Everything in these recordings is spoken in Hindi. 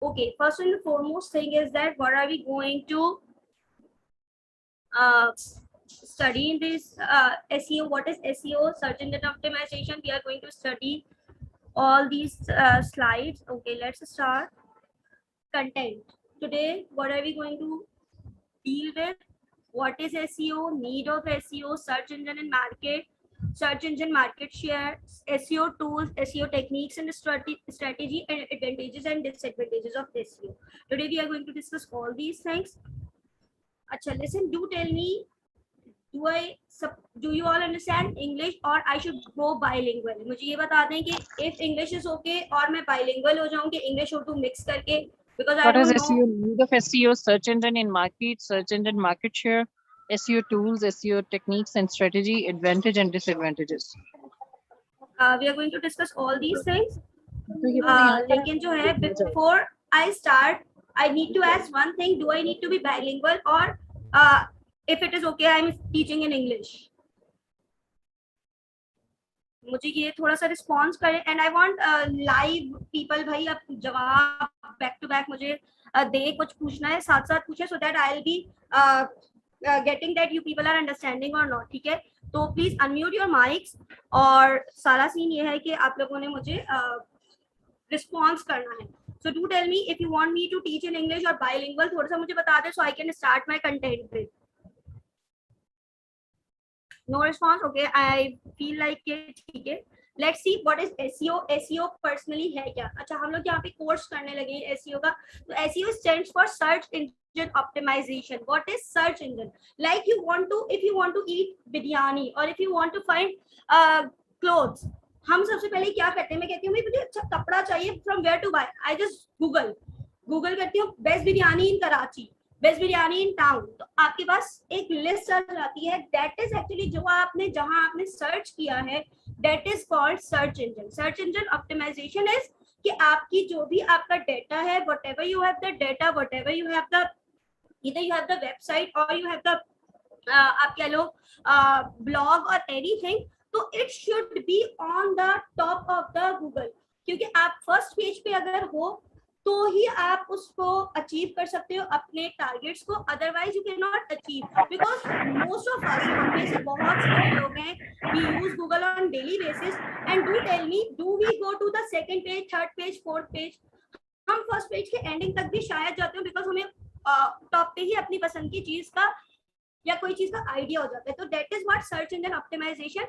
Okay, first and the foremost thing is that what are we going to study in this SEO? What is SEO? Search engine optimization. We are going to study all these slides. Okay, let's start. Content. Today, what are we going to deal with? What is SEO? Need of SEO, search engine and market, search engine market share, SEO tools, SEO techniques and strategy, and advantages and disadvantages of SEO. Today we are going to discuss all these things. Acha, listen, do tell me, do you all understand English or I should go bilingual? मुझे ये बता दें कि if English is okay और मैं bilingual हो जाऊँ कि English उर्दू mix करके, because I What is don't know. SEO? Need of SEO, search engine in market, search engine market share, SEO tools, SEO techniques and strategy, advantage and disadvantages. We are going to discuss all these things. लेकिन जो है before I start, I need to ask one thing: do I need to be bilingual or if it is okay, I am teaching in English? मुझे ये थोड़ा सा रिस्पॉन्स करें and I want live people. भाई अब जवाब बैक टू बैक मुझे दे, कुछ पूछना है साथ साथ पूछे so that I will be getting that you people are understanding और नॉट. ठीक है, तो प्लीज अनम्यूट योर माइक्स. और सारा सीन ये है कि आप लोगों ने मुझे रिस्पॉन्स करना है. So do tell me if you want me to teach in English और बाइलिंगुअल. थोड़ा सा मुझे बता दे so I can start my content with. No response. Okay, I feel like ठीक है. Let's see what is SEO. SEO personally है क्या? अच्छा, हम लोग यहाँ पे कोर्स करने लगे SEO का. तो SEO stands for search engine optimization. What is search engine? Like if you want to eat biryani or if you want to find clothes, हम सबसे पहले क्या करते हैं? मैं कहती हूँ मुझे अच्छा कपड़ा चाहिए. From where to buy? I just Google करती हूँ best biryani in Karachi, best biryani in town. तो आपके पास एक लिस्ट आ जाती है. दैट इज एक्चुअली जो आपने जहां आपने सर्च किया है, that is called search engine. Search engine optimization is कि आपकी जो भी आपका डेटा है, whatever you have the data, whatever you have the, either you have the website or you have the आप कह लो ब्लॉग और एनीथिंग, तो it should be on the top of the Google. क्योंकि आप फर्स्ट पेज पे अगर हो तो ही आप उसको अचीव कर सकते हो अपने टारगेट्स को. Otherwise you can not achieve, because most of us, हम में से बहुत सारे लोग हैं, we use Google on daily basis. And do tell me, do we go to the second page, third page, fourth page? हम फर्स्ट पेज के एंडिंग तक भी शायद जाते हो, बिकॉज हमें टॉप पे ही अपनी पसंद की चीज का या कोई चीज का आइडिया हो जाता है. तो that is what search engine optimization.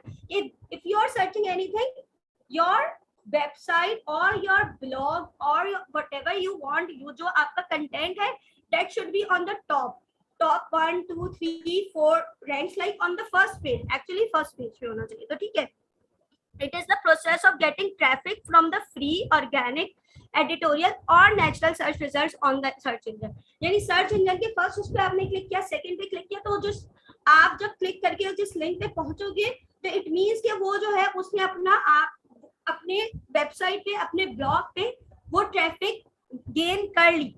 If you are searching anything, your website और योर ब्लॉग और whatever you want, you जो आपका कंटेंट है, that should be on the top 1 2 3 4 ranks, like on the first page. Actually first page पे होना चाहिए. तो ठीक है, it is the process of getting traffic from the free, organic, editorial और natural search results on the search engine. यानी सर्च इंजन के फर्स्ट उस पे आपने क्लिक किया, सेकंड पे क्लिक किया, तो जिस आप जब क्लिक करके जिस लिंक पे पहुंचोगे, तो इट मींस कि वो जो है उसने अपने वेबसाइट पे, अपने ब्लॉग पे वो ट्रैफिक गेन कर ली.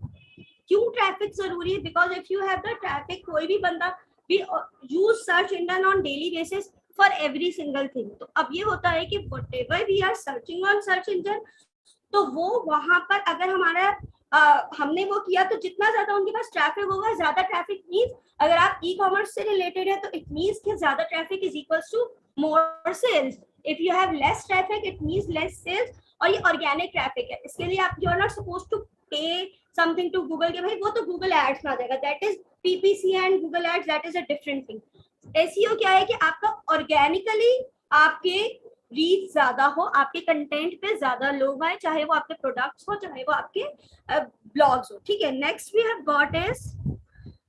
क्यों ट्रैफिक जरूरी है? Because if you have the traffic, कोई भी बंदा भी use search engine on daily basis for every single thing. तो अब ये होता है कि whatever we are searching on search engine, तो वो वहां पर अगर हमारा हमने वो किया, तो जितना ज्यादा उनके पास ट्रैफिक होगा, ज्यादा ट्रैफिक मींस अगर आप ई कॉमर्स से रिलेटेड है तो इट मींस कि ज्यादा traffic is equals to more sales. If you have less traffic, it means less sales. और ये ऑर्गेनिक ट्रैफिक है, इसके लिए आप, you are not suppose to pay something to Google के भाई वो तो गूगल एड्स में आ जाएगा. That is PPC and Google ads, that is a different thing. SEO क्या है कि आपका ऑर्गेनिकली आपके रीच ज्यादा हो, आपके कंटेंट पे ज्यादा लोग आए, चाहे वो आपके प्रोडक्ट्स हो, चाहे वो आपके ब्लॉग्स हो. ठीक है, next we have got is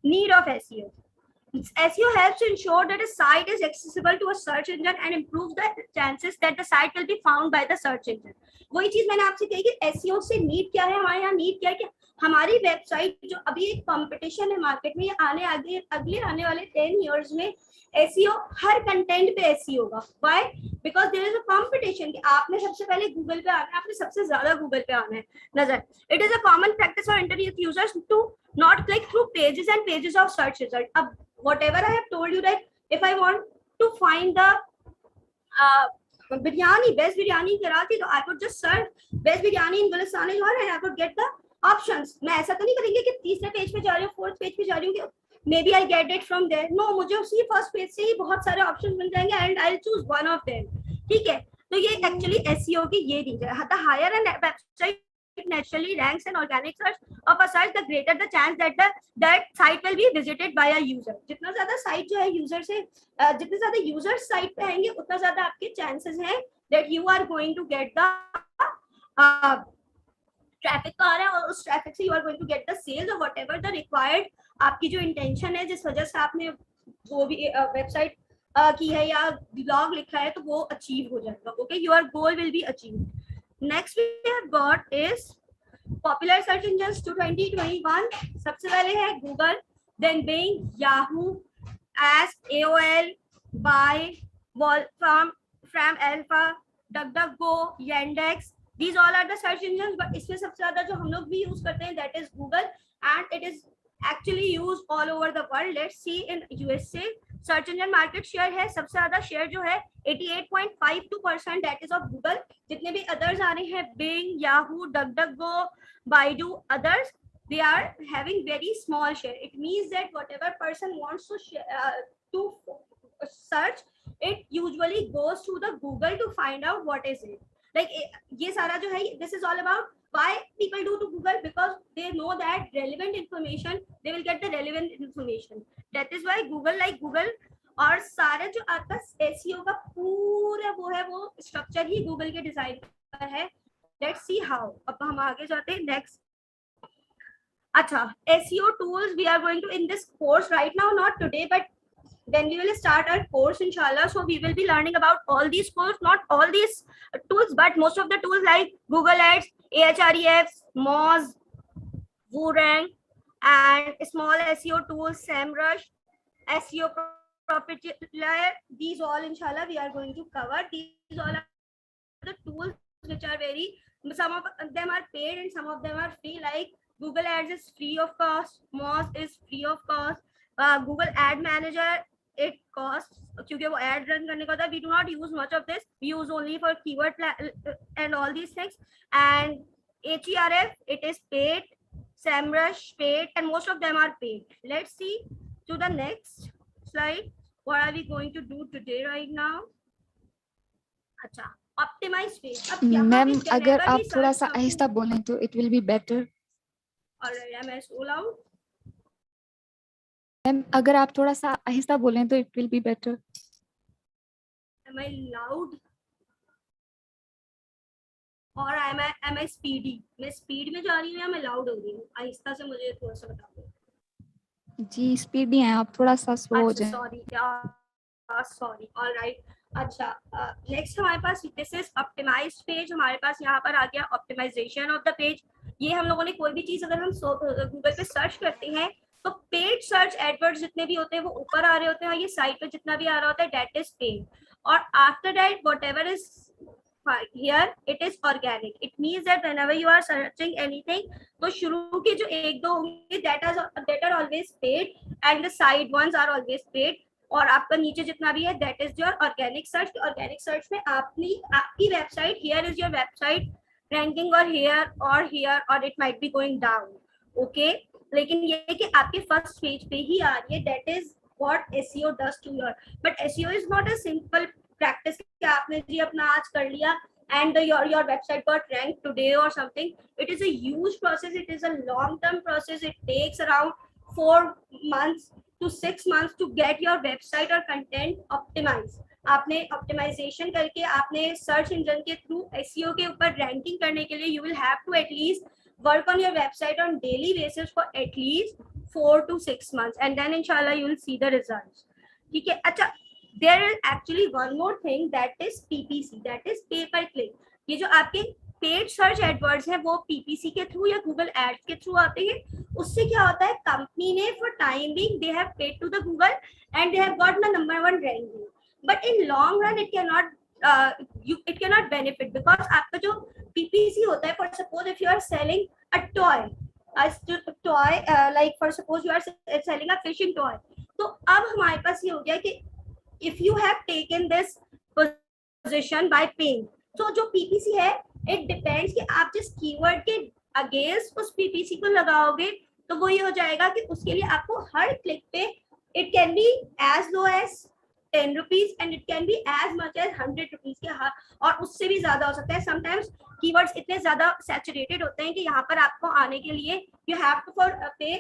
need of SEO. SEO helps to ensure that a site is accessible to a search engine and improve the chances that the site will be found by the search engine. वही चीज मैंने आपसे कही कि SEO से नीड क्या है. हमारे यहाँ नीड क्या है कि हमारी वेबसाइट, जो अभी एक कंपटीशन है मार्केट में, अगले आने वाले 10 इयर्स में SEO हर कंटेंट पे SEO होगा. Why? Because there is a competition कि आपने सबसे पहले गूगल पे आना है, आपने सबसे ज्यादा गूगल पे आना है नजर. It is a common practice for internet users to not click through pages and pages of search result. अब whatever I have told you, that if I want to find the biryani, best biryani in Karachi, so I could just search best biryani in Gulistan and I could get the options, मैं ऐसा तो नहीं करेंगे कि तीसरे पेज पे जा रही हूँ, फोर्थ पेज पे जा रही हूँ, maybe I get it from there, no, मुझे उसी फर्स्ट पेज से ही बहुत सारे ऑप्शन मिल जाएंगे and I will choose one of them, ठीक है। तो ये एक्चुअली एसईओ की ये रीजन है, the higher an website naturally ranks in organic search of a search, the greater the chance that site will be visited by a user. जितना ज्यादा साइट जो है यूजर से जितने ज्यादा यूजर साइट पे आएंगे उतना ज्यादा आपके चांसेस हैं that you are going to get the traffic का आ रहा है और उस ट्रैफिक से you are going to get the sales और व्हाटएवर द रिक्वायर्ड आपकी जो इंटेंशन है जिस वजह से आपने वो भी वेबसाइट की है या ब्लॉग लिखा है तो वो अचीव हो जाएगा. Okay, your goal will be achieve. Next we have got is popular search engines to 2021. सबसे पहले है Google, then Bing, Yahoo, Ask, AOL, Baidu, Wolfram, फ्रैम Alpha, DuckDuckGo, Yandex. These all are the search engines, but इसमें सबसे ज्यादा जो हम लोग भी यूज करते हैं that is Google and it is actually used all over the world. Let's see in USA search engine market share है, सबसे ज्यादा शेयर जो है 88.52% that is of Google. जितने भी others आ रहे हैं Bing, Yahoo, DuckDuckGo, Baidu, others, they are having very small share. It means that whatever person wants to to search, it usually goes to the Google to find out what is it. Like ये सारा जो है, this is all about why people do to Google, because they know that relevant information, they will get the relevant information. That is why Google like Google. और सारे जो आपका SEO का पूरा वो है वो स्ट्रक्चर ही Google के डिजाइन पर है. Let's see how. अब हम आगे जाते हैं next. अच्छा, SEO tools we are going to in this course right now, not today, but then we will start our course inshallah. So we will be learning about all these tools, not all these tools, but most of the tools like Google Ads, Ahrefs, Moz, WooRank, and small SEO tools, SEMrush, SEO Profiteer. These all inshallah we are going to cover. These all are the tools which are very, some of them are paid and some of them are free. Like Google Ads is free of cost, Moz is free of cost, Google Ad Manager it costs क्योंकि वो ad run करने का था. We do not use much of this, we use only for keyword and all these things. And Href it is paid, SEMrush paid, and most of them are paid. Let's see to the next slide. What are we going to do today right now? अच्छा, optimize page. अब मैम अगर आप थोड़ा सा आहिस्ता बोलें तो it will be better. Alright, am I so loud? Ma'am अगर आप थोड़ा सा आहिस्ता बोलें तो it will be better. Am I loud? और am I speedy? मैं स्पीड में जा रही हूँ या मैं लाउड हो रही हूँ? आहिस्ता से मुझे थोड़ा सा बता दो. जी स्पीडी हैं आप, थोड़ा सा स्लो हो जाए. सॉरी. ऑलराइट. अच्छा, नेक्स्ट हमारे पास दिस इज ऑप्टिमाइज्ड पेज. हमारे पास यहाँ पर आ गया ऑप्टिमाइजेशन ऑफ द पेज. ये हम लोगों ने कोई भी चीज अगर हम गूगल पे सर्च करते हैं तो पेड सर्च एडवर्ड्स जितने भी होते हैं वो ऊपर आ रहे होते हैं. ये साइट पे जितना भी आ रहा होता है दैट इज पेड. और after that whatever is here it is organic. It means that whenever you are searching anything, तो शुरू के जो एक दो होंगे that are always paid and the side ones are always paid. और आपका नीचे जितना भी है that is your organic search. Organic search में आपकी website, here is your website ranking or here or it might be going down. Okay, लेकिन ये कि आपके फर्स्ट पेज पे ही आ रही है. that is what SEO does to your, but SEO is not a simple practice कि आपने जी अपना आज कर लिया and your website got ranked today or something. It is a huge process. It is a long term process. It takes around 4 months to 6 months to get your website or content optimized. आपने ऑप्टिमाइजेशन करके आपने सर्च इंजन के थ्रू SEO के ऊपर रैंकिंग करने के लिए you will have to at least work on your website on daily basis for at least 4 to 6 months and then inshallah you will see the results. ठीक है. अच्छा, there is actually one more thing that is PPC, that is pay per click. ये जो आपके पेड सर्च एडवर्ड्स हैं वो PPC के थ्रू या गूगल एड्स के थ्रू आते हैं. उससे क्या होता है, कंपनी ने for time being they have paid to the Google and they have got the number 1 ranking. But in long run it cannot benefit because आपका जो PPC होता है, for suppose if you are selling a toy, like for suppose you are selling a fishing toy, तो अब हमारे पास ये हो गया कि if you have taken this position by paying, so जो PPC है it depends कि आप जिस कीवर्ड के अगेंस्ट उस पीपीसी को लगाओगे तो वो ये हो जाएगा कि उसके लिए आपको हर क्लिक पे it can be as low as 10 rupees and it can be as much as 100 rupees के, और उससे भी ज्यादा हो सकता है. समटाइम्स कीवर्ड्स इतने ज्यादा सैचुरेटेड होते हैं कि यहाँ पर आपको आने के लिए यू हैव टू फॉर पे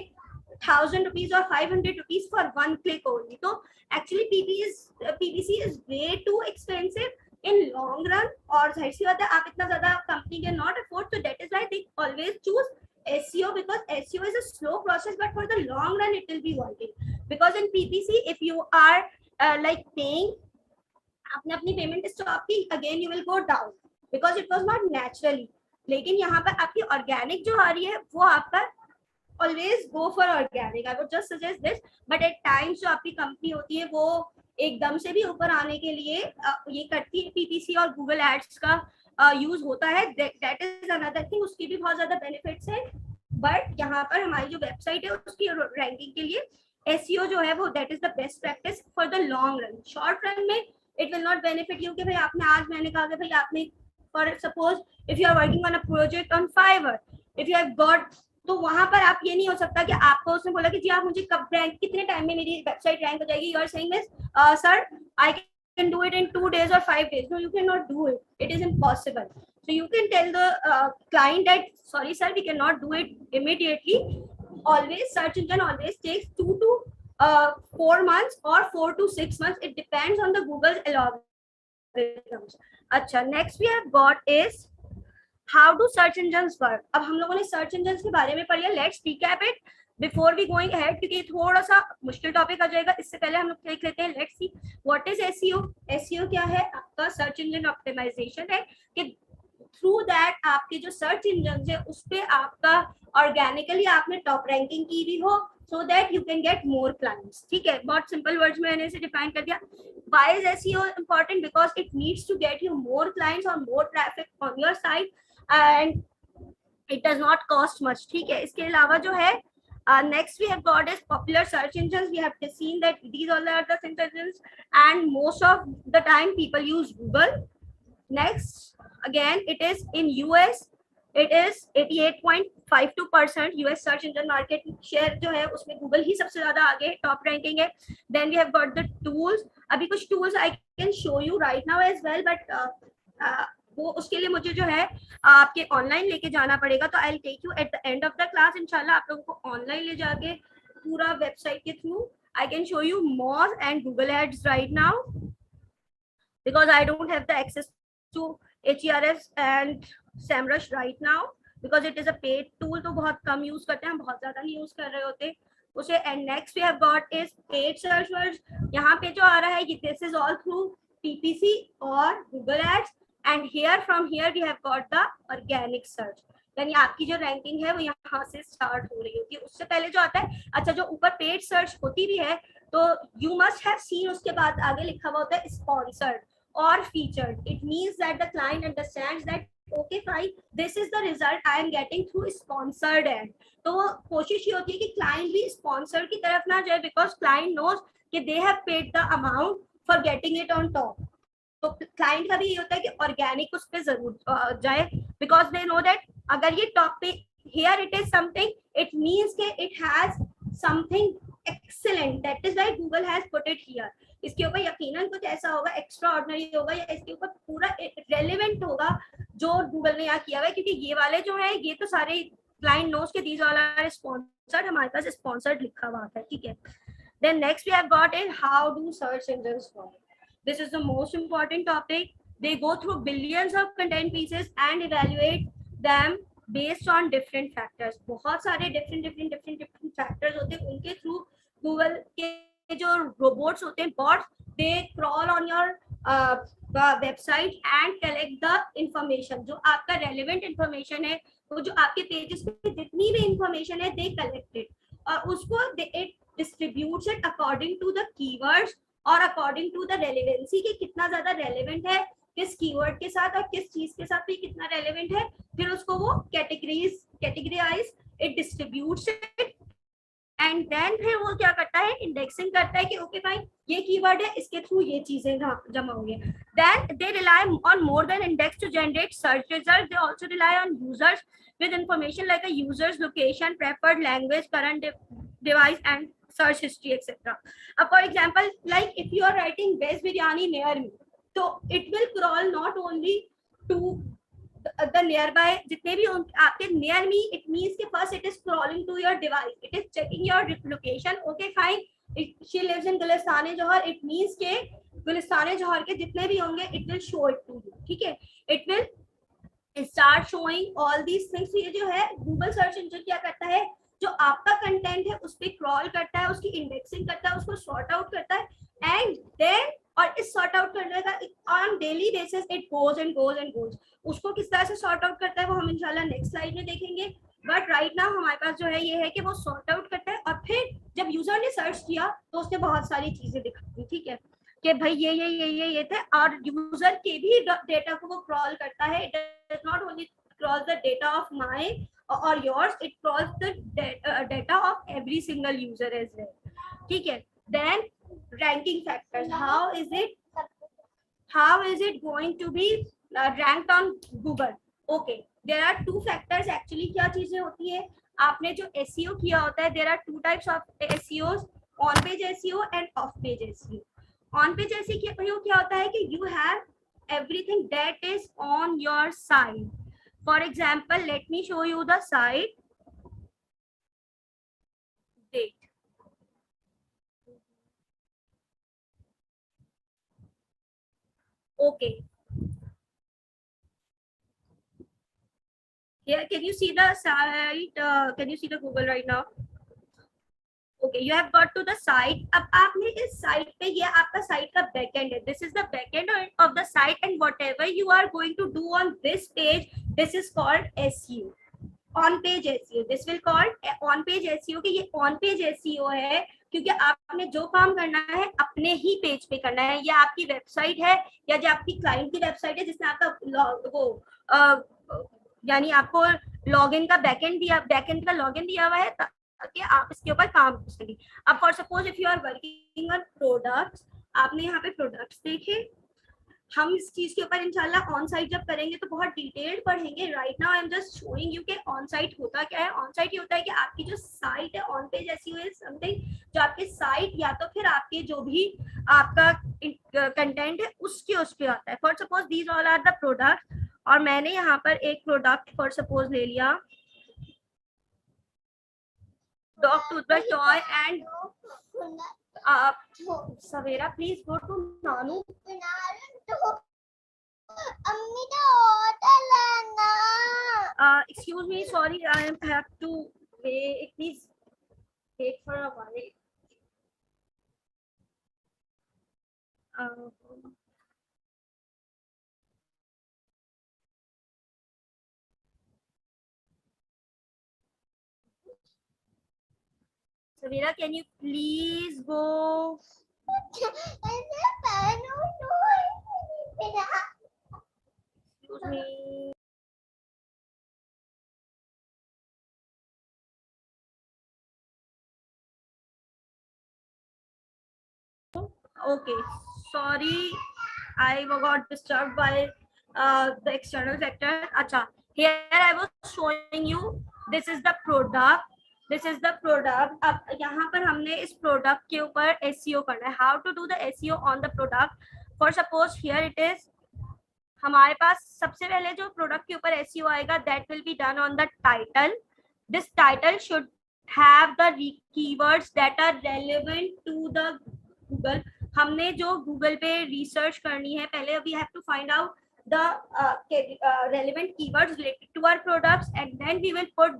1000 rupees or 500 rupees for one click only. So actually PPC is way too expensive in long run, और जाहिर सी बात है आप इतना ज्यादा company can not afford, so that is why they always choose SEO, because SEO is a slow process but for the long run it will be working. Because in PPC if you are like paying, आपने अपनी पेमेंट स्टॉप की, again you will go down because it was not naturally. लेकिन यहाँ पर आपकी ऑर्गेनिक जो आ रही है वो आपका always go for organic. I would just suggest this, but at times जो आपकी कंपनी होती है वो एकदम से भी ऊपर आने के लिए ये करती है, पीपीसी और गूगल एड्स का यूज होता है. दैट इज अनदर थिंग, उसकी भी बहुत ज्यादा बेनिफिट्स है. बट यहाँ पर हमारी जो वेबसाइट है उसकी रैंकिंग के लिए एसईओ जो है वो that is the best practice for the long run. Short run में it will not benefit you कि भाई आपने आज, मैंने कहा कि भाई आपने for suppose if you are working on a project on Fiverr, if you have got, तो वहां पर आप ये नहीं हो सकता कि आपको उसने बोला कि जी आप मुझे कब रैंक, कितने टाइम में मेरी वेबसाइट रैंक हो जाएगी. You are saying this sir I can do it in 2 days or 5 days. No, you cannot do it. It is impossible. So you can tell the client that sorry sir, we cannot do it immediately. Always search engine always takes 2 to 4 months or 4 to 6 months. It depends on the Google's algorithms. अच्छा, next we have got is how do search engines work. अब हम लोगों ने सर्च इंजन के बारे में पढ़ लिया. Let's recap it before we going ahead, क्योंकि थोड़ा सा मुश्किल टॉपिक आ जाएगा. इससे पहले हम लोग देख लेते हैं. Let's see what is SEO. SEO क्या है? आपका सर्च इंजन ऑप्टिमाइजेशन है कि थ्रू दैट आपके जो सर्च इंजन है उस पे आपका ऑर्गेनिकली आपने टॉप रैंकिंग की भी हो, so that you can get more clients. ठीक है, बहुत सिंपल वर्ड्स में मैंने इसे डिफाइन कर दिया. Why is SEO important? Because it needs to get you more clients or more traffic on your site and it does not cost much. ठीक है, इसके अलावा जो है next we have got is popular search engines. We have seen that these all are the search engines and most of the time people use Google. Next, again it is in US, it is 88.52% US search engine market share जो है उसमें Google ही सबसे ज्यादा आगे टॉप रैंकिंग है. Then we have got the tools. अभी कुछ tools I can show you right now as well, but वो उसके लिए मुझे जो है आपके ऑनलाइन लेके जाना पड़ेगा. तो I will take you at the end of the class. इंशाल्लाह आप लोगों को ऑनलाइन ले जाके पूरा वेबसाइट के through I can show you Moz and Google ads right now, because I don't have the access to HERS and SEMrush right now, because it is a paid tool. तो बहुत कम यूज करते हैं, हम बहुत ज्यादा नहीं यूज कर रहे होते उसे. And next we have got is paid search words. यहाँ पे जो आ रहा है this is all through PPC और Google ads. And here from here we have got the organic search. यानी आपकी जो रैंकिंग है वो यहाँ से स्टार्ट हो रही होती है. उससे पहले जो आता है, अच्छा जो ऊपर पेड सर्च होती भी है तो you must have seen, उसके बाद आगे लिखा हुआ होता है sponsored और featured. It means that the client understands that okay fine, this is the result I am getting through sponsored ad. तो वो कोशिश ये होती है कि client भी sponsored की तरफ ना जाए, because client knows कि they have paid the amount for getting it on top. तो क्लाइंट का भी ये होता है कि ऑर्गेनिक उस पे जरूर जाए, बिकॉज दे नो दैट अगर ये टॉप पे here it is something, it means के it has something excellent, that is why Google has put it here. इसके ऊपर यकीनन कुछ ऐसा होगा, एक्स्ट्रा ऑर्डिनरी होगा, या इसके ऊपर पूरा रेलेवेंट होगा जो गूगल ने यहाँ किया हुआ है. क्योंकि ये वाले जो है ये तो सारे क्लाइंट नोज के दीज वाला स्पॉन्सर्ड, हमारे पास स्पॉन्सर्ड लिखा हुआ है. ठीक है, then next we have got in how do search engines work. This is the most important topic. They go through billions of content pieces and evaluate them based on different factors. बहुत सारे different factors होते हैं. उनके through Google के जो robots होते हैं, bots, they crawl on your website and collect the information. जो आपका relevant information है, वो जो आपके pages पे जितनी भी information है, they collect it और उसको it distributes it according to the keywords और अकॉर्डिंग टू द रेलेवेंसी कि कितना ज्यादा रेलेवेंट है किस कीवर्ड के साथ और किस चीज के साथ भी कितना रेलेवेंट है. फिर उसको वो categorize, it distributes it and then फिर वो क्या करता है, इंडेक्सिंग करता है कि ओके भाई ये कीवर्ड है, इसके थ्रू ये चीजें जमा होंगी. Then they rely on more than index to generate search result. They also rely on users with information like a user's location, preferred language, current device and search history, etc. For example, like if you are writing best biryani near me, so it will crawl not only to the nearby, jitne bhi aapke near me, it means ke first it is crawling to your device, it is checking your location. Okay fine, she lives in Gulistane Johar, it means ke Gulistane Johar ke jitne bhi honge it will show it to you. ठीक है, it will start showing all these things. ये जो है गूगल सर्च इंजन क्या करता है, जो आपका कंटेंट है उस पर क्रॉल करता है, उसकी इंडेक्सिंग करता है, उसको सॉर्ट आउट करता है एंड देन, और इस सॉर्ट आउट करने का on daily basis it goes and goes and goes. उसको किस तरह से सॉर्ट आउट करता है वो हम इंशाल्लाह नेक्स्ट स्लाइड में देखेंगे. बट राइट नाउ हमारे पास जो है ये है कि वो सॉर्ट आउट करता है और फिर जब यूजर ने सर्च किया तो उसने बहुत सारी चीजें दिखाई. ठीक है कि भाई ये थे, और यूजर के भी डेटा को वो क्रॉल करता है. It does not only crawl the data of my और yours, it crawls the data of every single user as well. ठीक है, then ranking factors, how is it going to be ranked on Google. Okay, there are two factors actually. क्या चीजें होती है, आपने जो SEO किया होता है, there are two types of SEOs, on page SEO and off page SEO. On page SEO क्या होता है कि you have everything that is on your site. For example, let me show you the site. Date. Okay. Here, can you see the site? Can you see the Google right now? Okay, you have got to the site. अब आपने इस साइट पे, ये आपका साइट का बैकएंड है. This is the backend of the site, and whatever you are going to do on this page, this is called SEO. On page SEO. This will called on page SEO. कि ये on page SEO है क्योंकि आपने जो काम करना है अपने ही पेज पे करना है. या आपकी वेबसाइट है या जो आपकी क्लाइंट की वेबसाइट है जिसने आपका वो यानी आपको लॉगिन का बैकएंड का लॉगिन दिया हुआ है कि आप इसके ऊपर काम कर सकें. अब for suppose if you are working on products, आपने यहाँ पे प्रोडक्ट्स देखे. हम इस चीज के ऊपर इंशाल्लाह ऑन साइट जब करेंगे तो बहुत डिटेल्ड पढ़ेंगे. Right now I am just showing you कि ऑन साइट होता क्या है. ऑन साइट ये होता है कि आपकी जो साइट है, on page SEO is something जो आपकी साइट या तो फिर आपके जो भी आपका कंटेंट है उसके उस पे आता है. For suppose these all are the product, और मैंने यहाँ पर एक प्रोडक्ट फॉर सपोज ले लिया, dog toothbrush toy and Savera please go to नानू. Excuse me, sorry, I have to wait. Please wait for a while. Savira, can you please go? Excuse me. Okay, sorry, I got disturbed by the external factor. Acha, here I was showing you this is the product. This is the product. अब यहाँ पर हमने इस product के ऊपर SEO करना है. How to do the SEO on the product? For suppose here it is. हमारे पास सबसे पहले जो product के ऊपर SEO आएगा, that will be done on the title. This title should have the keywords that are relevant to the Google. हमने जो Google पे research करनी है, पहले we have to find out the relevant keywords related to our products, and then we will put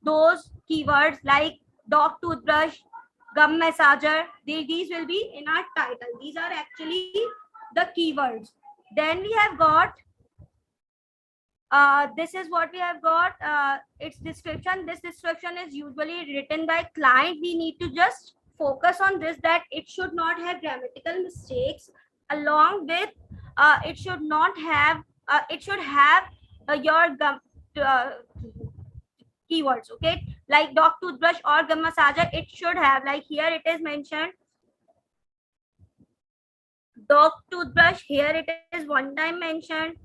those keywords like dog toothbrush, gum massager. These will be in our title. These are actually the keywords. Then we have got this is what we have got, its description. This description is usually written by client. We need to just focus on this, that it should not have grammatical mistakes, along with it should not have it should have your keywords. Okay, like dog toothbrush or gum massager, it should have, like here it is mentioned dog toothbrush, here it is one time mentioned,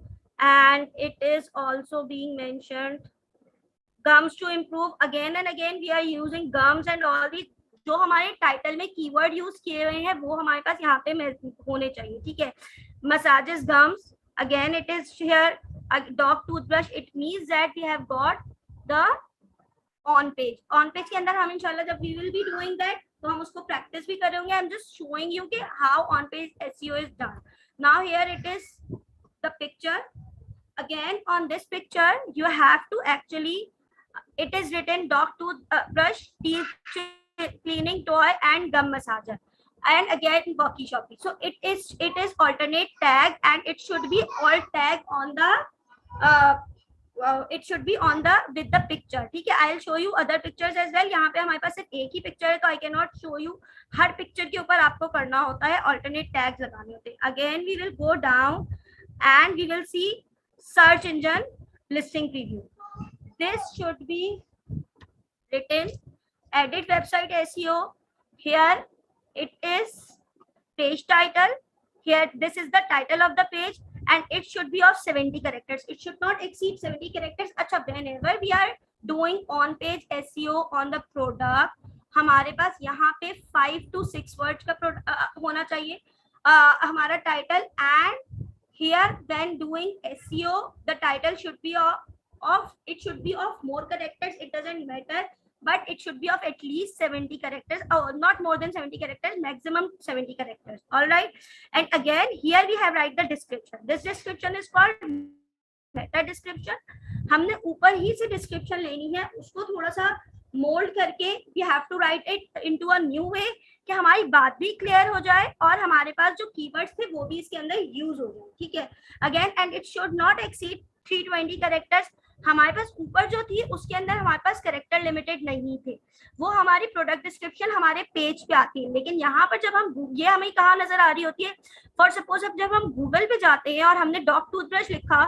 and it is also being mentioned gums to improve. Again and again we are using gums and all these, जो हमारे टाइटल में कीवर्ड यूज किए हुए हैं वो हमारे पास यहाँ पे होने चाहिए, ठीक है. Massages gums, again it is here dog toothbrush, it means that we have got the on page. On page के अंदर हम इंशाल्लाह जब we will be doing that तो हम उसको प्रैक्टिस भी करेंगे. I'm just showing you कि how on page SEO is done. Now here it is the picture. Again on this picture you have to actually, it is written dog toothbrush, teeth cleaning toy and gum massager, and again walkie talkie. So it is alternate tag and it should be all tag on the it should be on the with the picture, ठीक है. I'll show you other pictures as well. यहाँ पे हमारे पास सिर्फ एक ही पिक्चर है तो I cannot show you. Her picture के ऊपर आपको करना होता है, alternate tags लगाने होते हैं. Again we will go down and we will see search engine listing preview. This should be written edit website SEO. Here it is page title. Here this is the title of the page and it should be of 70 characters. It should not exceed 70 characters. अच्छा, whenever we are doing on page SEO on the product, हमारे पास यहाँ पे 5 to 6 words का होना चाहिए हमारा title. And here when doing SEO the title should be of it should be of more characters, it doesn't matter, but it should be of at least 70 characters, or not more than 70 characters, maximum 70 characters. All right. And again here we have write the description. This description is called meta description. हमने ऊपर ही से description लेनी है, उसको थोड़ा सा मोल्ड करके we have to write it into a new way कि हमारी बात भी क्लियर हो जाए और हमारे पास जो कीवर्ड्स थे वो भी इसके अंदर यूज हो जाए, ठीक है. Again and it should not exceed 320 characters. हमारे पास ऊपर जो थी उसके अंदर हमारे पास कैरेक्टर लिमिटेड नहीं थे, वो हमारी प्रोडक्ट डिस्क्रिप्शन हमारे पेज पे आती है. लेकिन यहाँ पर जब हम ये हमें कहाँ नजर आ रही होती है, फॉर सपोज अब जब हम गूगल पे जाते हैं और हमने डॉग टूथब्रश लिखा,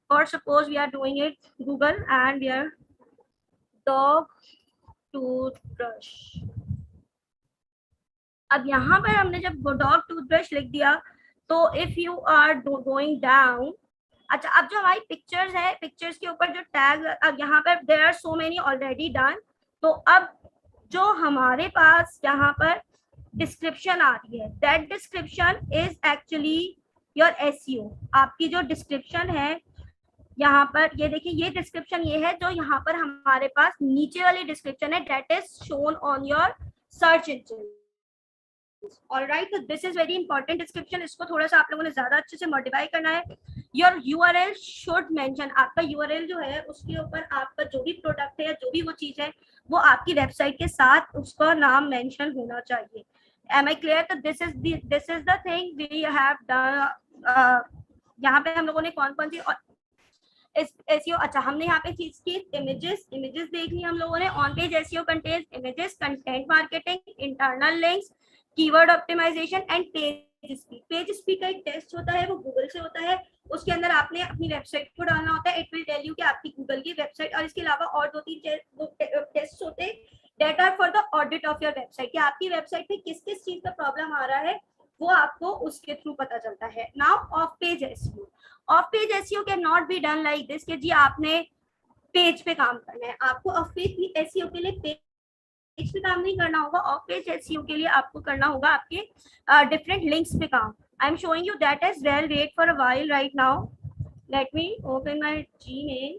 for suppose we are doing it Google and we are dog toothbrush. अब यहाँ पर हमने जब डॉग टूथब्रश लिख दिया तो if you are going down, अच्छा अब जो हमारी पिक्चर्स है, पिक्चर्स के ऊपर जो टैग, अब यहाँ पर there are so many already done. तो अब जो हमारे पास यहाँ पर डिस्क्रिप्शन आ रही है, that description is actually your SEO. आपकी जो डिस्क्रिप्शन है यहाँ पर ये देखिए, ये डिस्क्रिप्शन ये है जो यहाँ पर हमारे पास नीचे वाली डिस्क्रिप्शन है, that is shown on your search engine. Alright, तो this is very important description. इसको थोड़ा सा आप लोगों ने ज्यादा अच्छे से मॉडिफाई करना है. योर यूआरएल शुड मेंशन, आपका यूआरएल जो है उसके ऊपर आपका जो भी प्रोडक्ट है या जो भी वो चीज है वो आपकी वेबसाइट के साथ उसका नाम मेंशन होना चाहिए. Am I clear? तो this is the thing we have done. यहाँ पे हम लोगों ने कौन कौन सी एसईओ, अच्छा हमने यहाँ पे चीज की इमेजेस देख ली हम लोगों ने. On page SEO contents images, content marketing, internal links, keyword optimization and page speed. Page speed का एक टेस्ट होता है, वो गूगल से होता है. उसके अंदर आपने अपनी वेबसाइट को डालना होता है. इट विल टेल यू कि आपकी गूगल की वेबसाइट, और इसके अलावा और 2-3 टेस्ट होते हैं that are for the audit of your website, कि आपकी वेबसाइट पे किस किस चीज का प्रॉब्लम आ रहा है वो आपको उसके थ्रू पता चलता है. Now of page SEO. Of page SEO can not be done like this कि जी आपने पेज पे काम करना है. आपको ऑफ पेज एसईओ के लिए पेज पे काम नहीं करना होगा. ऑफ पेज एसईओ के लिए आपको करना होगा आपके डिफरेंट लिंक्स पे काम. I am showing you that as well. Wait for a while right now. Let me open my Gmail.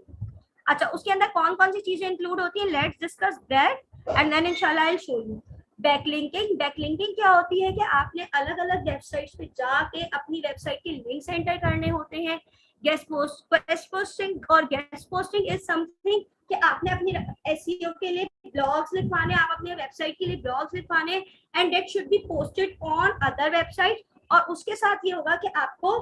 अच्छा, उसके अंदर कौन कौन सी चीजें इंक्लूड होती हैं, let's discuss that and then इंशाल्लाह I will show you. Backlinking. Backlinking क्या होती है कि आपने अलग अलग वेबसाइट्स पे जाके अपनी वेबसाइट के लिंक्स एंटर करने होते हैं. गेस्ट पोस्टिंग, और गेस्ट पोस्टिंग इज समथिंग कि आपने अपनी एसईओ के लिए ब्लॉग्स लिखवाने, आप अपने वेबसाइट के लिए ब्लॉग्स लिखवाने, and that should be posted on other website. और उसके साथ ये होगा कि आपको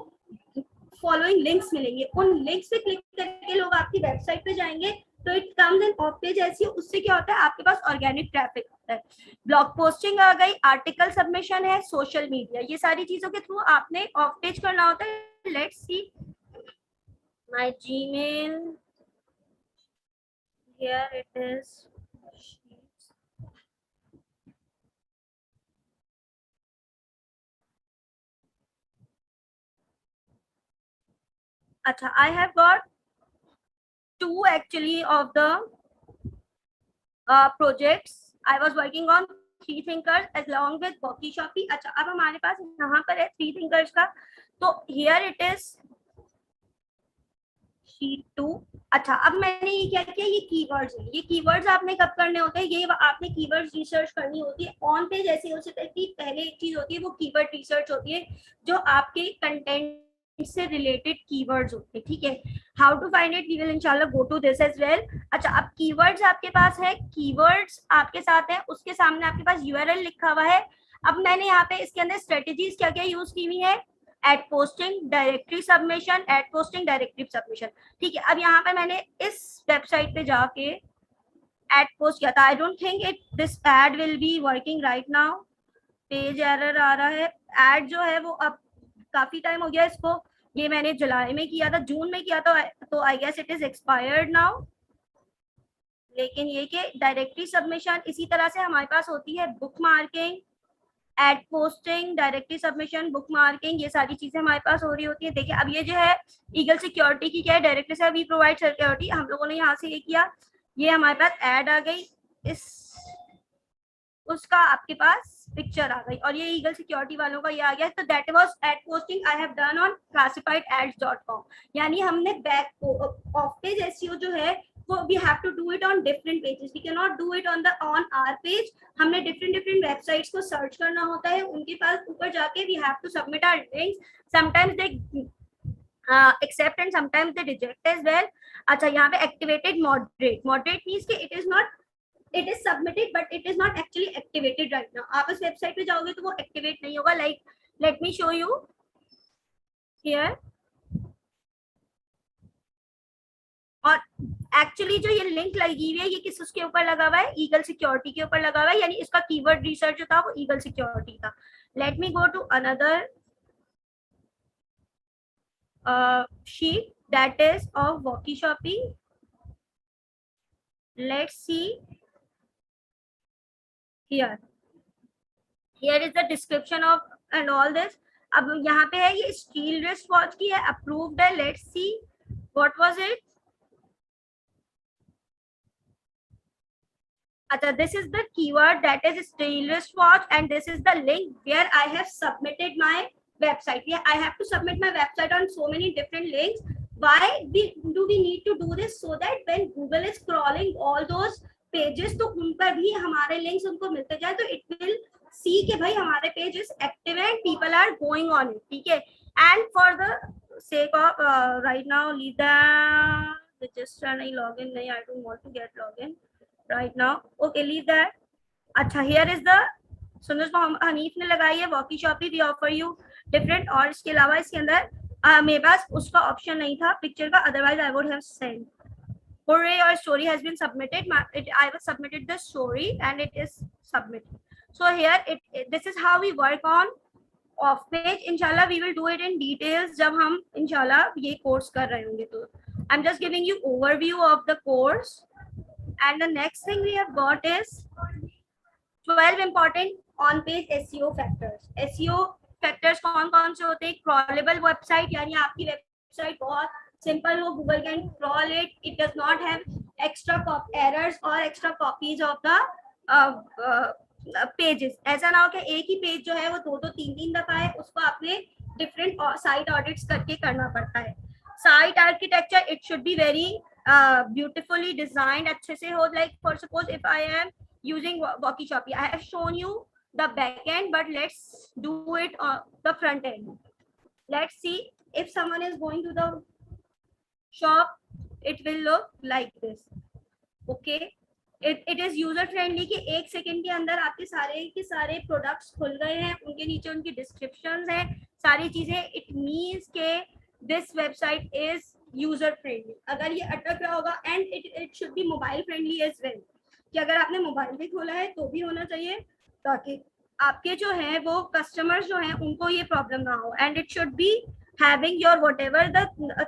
फॉलोइंग लिंक्स मिलेंगे. उन लिंक्स पे क्लिक करके लोग आपकी वेबसाइट पे जाएंगे, तो it comes in of page SEO. उससे क्या होता है, आपके पास ऑर्गेनिक ट्रैफिक आता है. ब्लॉग पोस्टिंग आ गई, आर्टिकल सबमिशन है, सोशल मीडिया, ये सारी चीजों के थ्रू आपने ऑफ पेज करना होता है. Let's see my Gmail. Here it is. अच्छा, I have got two actually of the projects. I was working on three thinkers along with Walkie अच्छा, अब हमारे पास यहाँ पर है थ्री थिंकर्स का, तो here it is शीट 2। अच्छा, अब मैंने ये क्या किया, ये कीवर्ड्स है। ये कीवर्ड्स आपने कब करने होते हैं, ये आपने कीवर्ड्स रिसर्च करनी होती है ऑन पेज। ऐसे हो सकता है कि पहले एक चीज होती है वो कीवर्ड रिसर्च होती है, जो आपके कंटेंट से रिलेटेड कीवर्ड्स होते हैं, ठीक है। How to find it, we will इंशाल्लाह go to this as well. अच्छा, अब कीवर्ड्स आपके पास है, कीवर्ड्स आपके साथ है, उसके सामने आपके पास यूआरएल लिखा हुआ है। अब मैंने यहाँ पे इसके अंदर स्ट्रेटेजीज क्या क्या यूज की हुई है, ad posting, directory submission, ad posting, directory submission, ठीक है। अब यहाँ पे मैंने इस वेबसाइट पे जाके एड पोस्ट किया था। I don't think it this ad will be working right now, page error आ रहा है। एड जो है वो अब काफी टाइम हो गया इसको, ये मैंने जुलाई में किया था, जून में किया था, तो I guess it is expired now. लेकिन ये कि डायरेक्टरी सबमिशन इसी तरह से हमारे पास होती है, bookmarking, ad posting, directory submission, bookmarking, ये सारी चीजें हमारे पास हो रही होती है। देखिए, अब ये जो है ईगल सिक्योरिटी की क्या है, डायरेक्टरी से वी प्रोवाइड सिक्योरिटी, हम लोगों ने यहाँ से ये किया, ये हमारे पास ऐड आ गई, इस उसका आपके पास पिक्चर आ गई, और ये ईगल सिक्योरिटी वालों का ये आ गया। तो that was ad posting I have done on classifiedads.com, यानी हमने बैक ऑफ पेज एसईओ जो है वो we have to do it on different pages, we cannot do it on our page। हमने different वेबसाइट्स को सर्च करना होता है, उनके पास ऊपर जाके we have to submit our links, sometimes they accept and sometimes they reject as well। अच्छा, यहाँ पे activated moderate means कि it is submitted but it is not actually activated right now। आप इस वेबसाइट पे जाओगे तो वो activate नहीं होगा। like let me show you here। और एक्चुअली जो ये लिंक लगी हुई है ये किस उसके ऊपर लगा हुआ है, ईगल सिक्योरिटी के ऊपर लगा हुआ है, यानी इसका कीवर्ड रिसर्च जो था वो ईगल सिक्योरिटी था। Let me go to another sheet that is of Walkie. Let's see here is the description of and all this। अब यहाँ पे है ये स्टील रिस्ट वॉच की है, अप्रूव्ड है। Let's see what was it. अच्छा, this is the keyword that is steel wrist watch and this is the link where I have submitted my website। Yeah, I have to submit my website on so many different links। Why do we need to do this? So that when Google is crawling all those pages तो उन पर भी हमारे links उनको मिलते जाए, तो it will see कि भाई हमारे page is active and people are going on it, ठीक है। And for the sake of right now leave the register नहीं, login नहीं, I don't want to get login right now, okay, leave that। अच्छा, here is the सुनुस हनीफ ने लगाई है Walkie we offer you different, और इसके अलावा इसके अंदर मेरे पास उसका ऑप्शन नहीं था पिक्चर का, otherwise I would have sent। Hooray, your story has been submitted। I have submitted the story and it is submitted। So here this is how we work on off page। इंशाल्लाह we will do it in details जब हम इंशाल्लाह ये कोर्स कर रहे होंगे। तो I'm just giving you overview of the course। And the next thing we have got is 12 important on page SEO factors। SEO factors कौन कौन से होते हैं, crawlable website, यानी आपकी वेबसाइट बहुत सिंपल हो, Google can crawl it, it does not have extra errors or extra copies of the pages। ऐसा ना हो कि एक ही पेज जो है वो दो तीन दफा है, उसको आपने डिफरेंट साइट ऑडिट्स करके करना पड़ता है। Site architecture it should be very beautifully designed, अच्छे से हो। like for suppose if I am using Walkie, I have shown you the back end, but let's do it on the front end। let's see if someone is going to the shop, it will look like this, okay। it is user friendly कि एक सेकंड के अंदर आपके सारे के सारे प्रोडक्ट्स खुल गए हैं, उनके नीचे उनकी डिस्क्रिप्शंस हैं, सारी चीजें। इट मींस के this website is user friendly. अगर ये अटक रहा होगा, and it should be mobile friendly as well, कि अगर आपने मोबाइल भी खोला है तो भी होना चाहिए, ताकि आपके जो है वो कस्टमर्स जो हैं उनको ये प्रॉब्लम ना हो। And it should be having your whatever the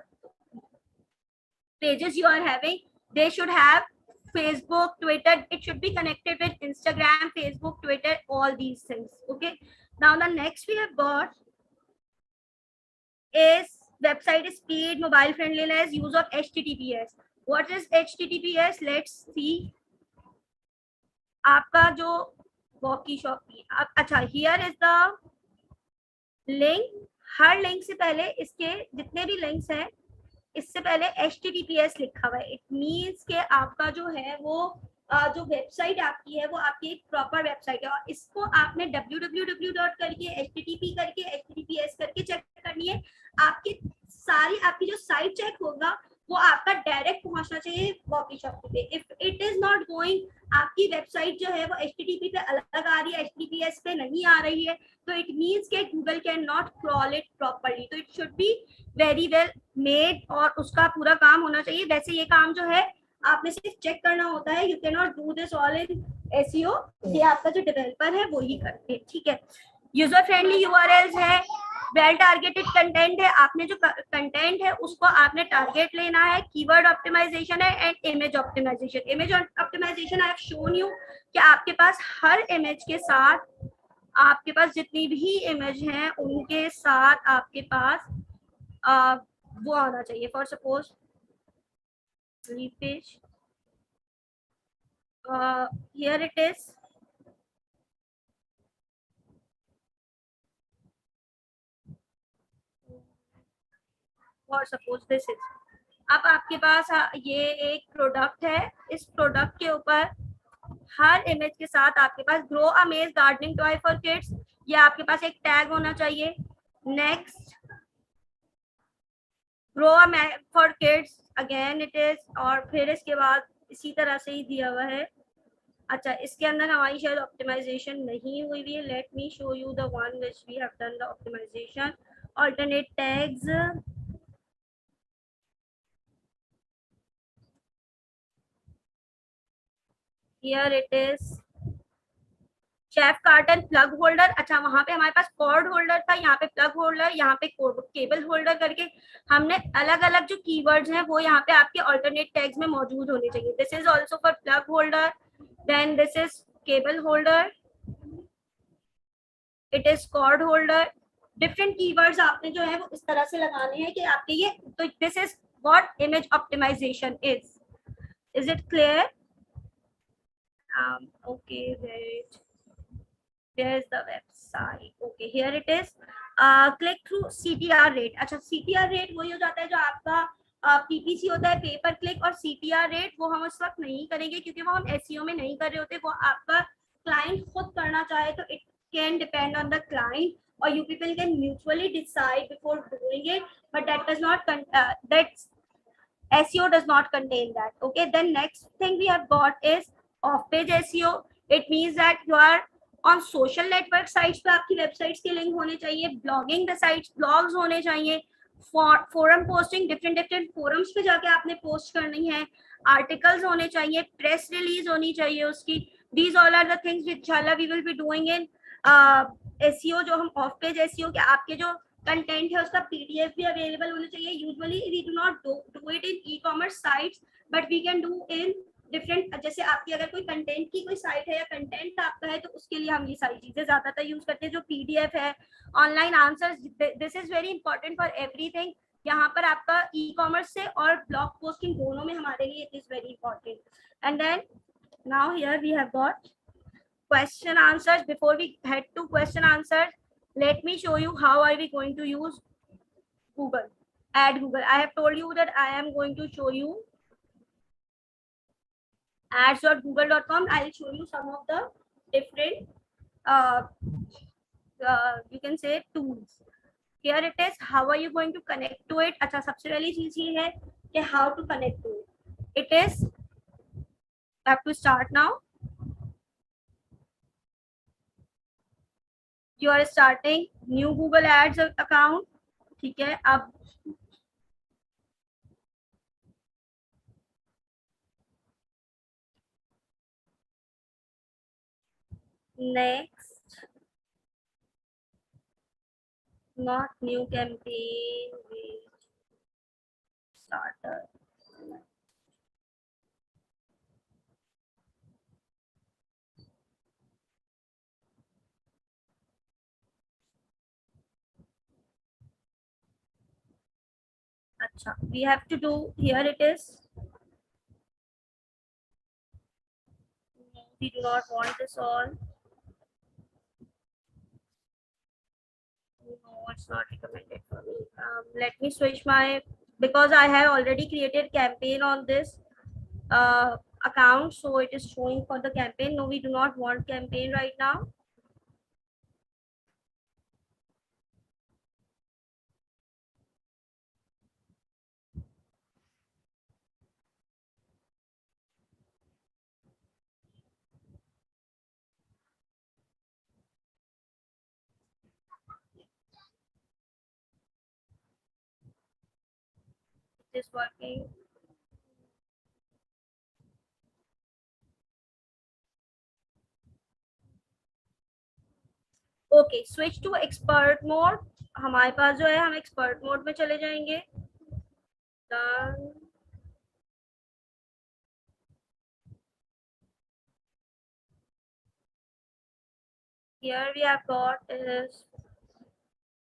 pages you are having, they should have Facebook, Twitter, it should be connected with Instagram, Facebook, Twitter, all these things, okay। Now the next we have got is website speed, mobile friendliness, use of HTTPS. What is HTTPS? Let's see. आपका जो वॉकी शॉपी, अच्छा here is the link. Her link से पहले इसके जितने भी लिंक्स हैं इससे पहले HTTPS लिखा हुआ है. इट मीन्स के आपका जो है वो जो वेबसाइट आपकी है वो आपकी एक प्रॉपर वेबसाइट है और इसको आपने www डॉट करके HTTP करके HTTPS करके चेक करनी है. आपकी सारी आपकी जो साइट चेक होगा वो आपका डायरेक्ट पहुंचना चाहिए वॉकी शॉपी पे. If it is not going, आपकी वेबसाइट जो है वो HTTP पे अलग आ रही है, HTTPS पे नहीं आ रही है, तो इट मीन्स के Google can not crawl it properly. तो it should be very well made और उसका पूरा काम होना चाहिए. वैसे ये काम जो है आपने सिर्फ चेक करना होता है. You can not do this all in SEO. ये आपका जो डेवलपर है वो ही करते हैं. ठीक है. यूजर फ्रेंडली URLs है, वेल टारगेटेड कंटेंट है. आपने जो कंटेंट है उसको आपने टारगेट लेना है. कीवर्ड ऑप्टिमाइजेशन है and image optimization. Image optimization I have shown you कि आपके पास हर इमेज के साथ, आपके पास जितनी भी इमेज हैं उनके साथ आपके पास वो आना चाहिए. For suppose page, here it is. और सपोज दिस इज. अब आपके पास ये एक प्रोडक्ट है. इस प्रोडक्ट के ऊपर हर इमेज के साथ आपके पास ग्रो अ मेज गार्डनिंग टॉय फॉर किड्स, ये आपके पास एक टैग होना चाहिए. Next, grow a map for kids, again it is. और फिर इसके बाद इसी तरह से ही दिया हुआ है. अच्छा, इसके अंदर हमारी शायद ऑप्टिमाइजेशन नहीं हुई हुई है. Let me show you the one which we have done the optimization. Alternate tags, here it is. Chef carton plug holder. अच्छा, वहां पे हमारे पास कॉर्ड होल्डर था, यहाँ पे प्लग होल्डर, यहाँ पे केबल होल्डर करके हमने अलग अलग जो कीवर्ड्स हैं वो यहाँ पे आपके ऑल्टरनेट टैग्स में मौजूद होने चाहिए. This is also for plug holder, then this is cable holder, it is cord holder. Different keywords आपने जो है वो इस तरह से लगाने हैं कि आपके ये, तो this is what image optimization is it clear? Okay, wait, there is the website. Okay, here it is. Click through CTR rate. अच्छा, CTR rate वही हो जाता है जो आपका PPC होता है, पेपर क्लिक. और CTR रेट वो हम उस वक्त नहीं करेंगे क्योंकि वो हम SEO में नहीं कर रहे होते. वो आपका क्लाइंट खुद करना चाहे तो it can depend on the client, or you people can mutually decide before doing it, but that does not that SEO does not contain that. Okay, then next thing we have got is off page SEO. It means that you are on social network sites पे आपकी वेबसाइट्स के लिंक होने चाहिए. ब्लॉगिंग द साइट्स, ब्लॉग्स होने चाहिए. फोरम पोस्टिंग, डिफरेंट फोरम्स पे जाके आपने पोस्ट करनी है. आर्टिकल्स होने चाहिए, प्रेस रिलीज होनी चाहिए उसकी. These all are the things इंशाल्लाह we will be doing in SEO. जो हम ऑफ पेज SEO के आपके जो कंटेंट है उसका PDF भी अवेलेबल होना चाहिए. Usually we do not do it in ecommerce sites, but we can do in different. जैसे आपकी अगर कोई कंटेंट की कोई साइट है या कंटेंट आपका है तो उसके लिए हम ये सारी चीजें ज्यादातर यूज करते हैं. जो PDF है, online answers, this is very important for everything. यहाँ पर आपका ई-कॉमर्स से और ब्लॉग पोस्टिंग दोनों में हमारे लिए it is very important. And then now here we have got question answers. Before we head to question answers, let me show you how are we going to use Google. Add Google. I have told you that I am going to show you ads.google.com. I'll show you some of the different you can say tools. Here it is. How are you going to connect to it? अच्छा, सबसे पहली चीज ये है कि how to connect to it. It is, I have to start now. You are starting new Google Ads account. ठीक है. अब next, not new campaign, starter. we have to do, here it is. We do not want this all. No, it's not recommended for me. Let me switch my, because I have already created campaign on this account, so it is showing for the campaign. No, we do not want campaign right now. It is working. Okay, switch to expert mode. हमारे पास जो है, हम एक्सपर्ट मोड में चले जाएंगे. Done. Here we have got is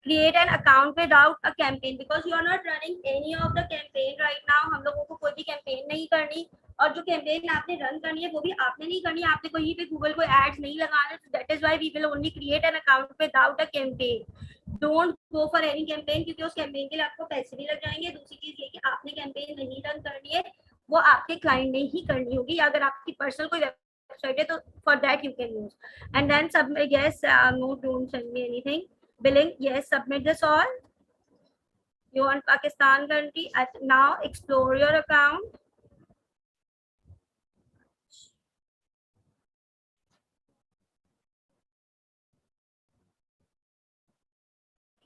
create an account without a campaign, because you are not running any of the campaign right now. हम लोगों को कोई भी campaign नहीं करनी, और जो campaign आपने run करनी है वो भी आपने नहीं करनी है. आपने कहीं पे Google को ads नहीं लगाने. That is why we will only create an account without a campaign. Don't go for any campaign, क्योंकि उस campaign के लिए आपको पैसे भी लग जाएंगे. दूसरी चीज ये कि आपने campaign नहीं run करनी है, वो आपके client ने ही करनी होगी. अगर आपकी personal कोई website है तो for that you can use. And then submit. Yes, no, don't send me anything. Billing, yes, submit this all. You want Pakistan country. Now explore your account.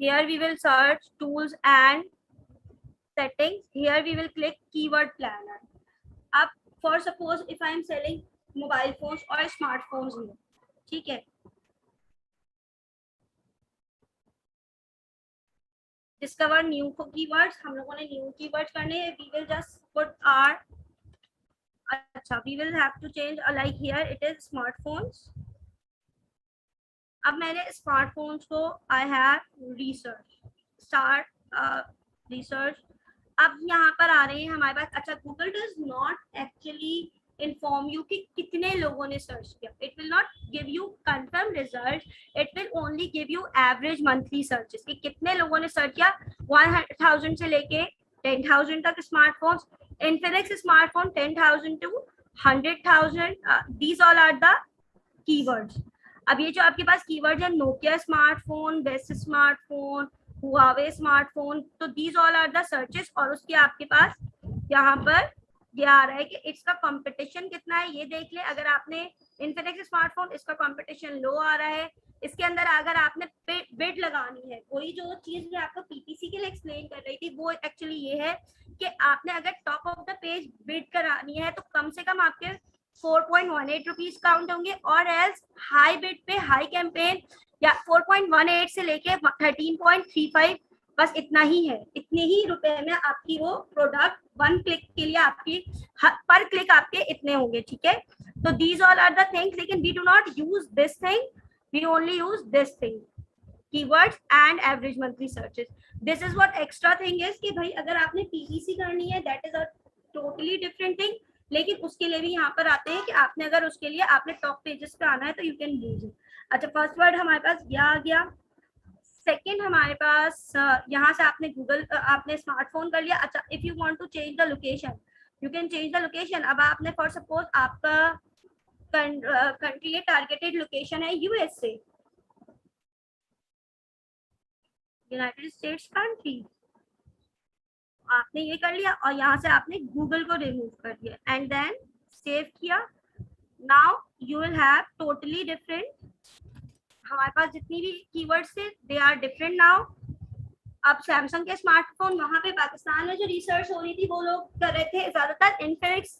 Here we will search tools and settings. Here we will click keyword planner. Up for suppose if I am selling mobile phones or smartphones में, ठीक है. Discover new keywords. हम लोगों ने new keywords करने हैं. We will just put our, अच्छा, we will have to change like here it is smartphones. अब मैंने smartphones को I have research, start research. अब यहाँ पर आ रहे हैं हमारे पास. अच्छा, Google does not actually inform you कि कितने लोगों ने सर्च किया. It will not give you confirm results. It will only give you average monthly searches कि कितने लोगों ने सर्च किया. 100,000 से लेके 10,000 तक smartphones. Infinix smartphone 10,000 to 100,000. These all are the keywords. अब ये जो आपके पास कीवर्ड है, Nokia smartphone, best smartphone, Huawei smartphone, तो these all are the searches. और उसके आपके पास यहाँ पर ये आ रहा है कि इसका कंपटीशन कितना है, ये देख ले. अगर आपने इन्फिनिक्स स्मार्टफोन, इसका कंपटीशन लो आ रहा है. इसके अंदर अगर आपने बिड लगानी है, कोई जो चीज मैं आपको पीपीसी के लिए एक्सप्लेन कर रही थी वो एक्चुअली ये है कि आपने अगर top of the page bid करानी है तो कम से कम आपके 4.18 रुपीज काउंट होंगे, और एल्स हाई बिड पे हाई कैंपेन या 4.18 से लेके 13.35, बस इतना ही है. इतने ही रुपए में आपकी वो प्रोडक्ट वन क्लिक के लिए आपकी पर क्लिक आपके इतने होंगे. ठीक है, तो these all are the things. लेकिन we do not use this thing, we only use this thing, keywords and average monthly searches. This is what extra thing is कि भाई अगर आपने PPC करनी है, that is a totally different thing. लेकिन उसके लिए भी यहाँ पर आते हैं कि आपने अगर उसके लिए आपने टॉप पेजेस पे आना है तो यू कैन यूज इट. अच्छा, फर्स्ट वर्ड हमारे पास यह आ गया. सेकंड हमारे पास यहाँ से आपने गूगल, आपने स्मार्टफोन कर लिया. अच्छा, if you want to change the location, you can change the location. अब आपने फॉर सपोज आपका कंट्री टारगेटेड लोकेशन है यूएसए, यूनाइटेड स्टेट्स कंट्री. आपने ये कर लिया और यहाँ से आपने गूगल को रिमूव कर दिया एंड देन सेव किया. Now you will have totally different, हमारे पास जितनी भी कीवर्ड्स थे दे आर डिफरेंट नाउ. अब सैमसंग के स्मार्टफोन, वहां पे पाकिस्तान में जो रिसर्च हो रही थी वो लोग कर रहे थे ज्यादातर इन्फिनिक्स,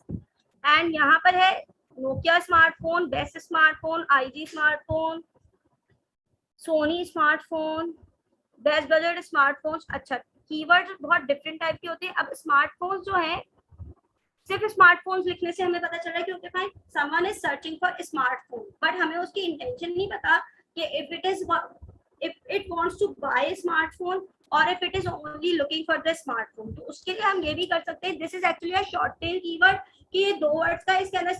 एंड यहाँ पर है Nokia smartphone, best smartphone, LG smartphone, Sony smartphone, best budget smartphones. अच्छा, कीवर्ड्स बहुत डिफरेंट टाइप के होते हैं. अब स्मार्टफोन्स जो है, सिर्फ स्मार्टफोन्स लिखने से हमें पता चल रहा है कि okay fine, someone is searching for smartphone, but हमें उसकी इंटेंशन नहीं पता कि if it wants to buy smartphone और if it is only looking for the smartphone, तो उसके लिए हम ये भी कर सकते हैं, this is actually a short tail keyword, कि ये 2 वर्ड्स का, इसके अंदर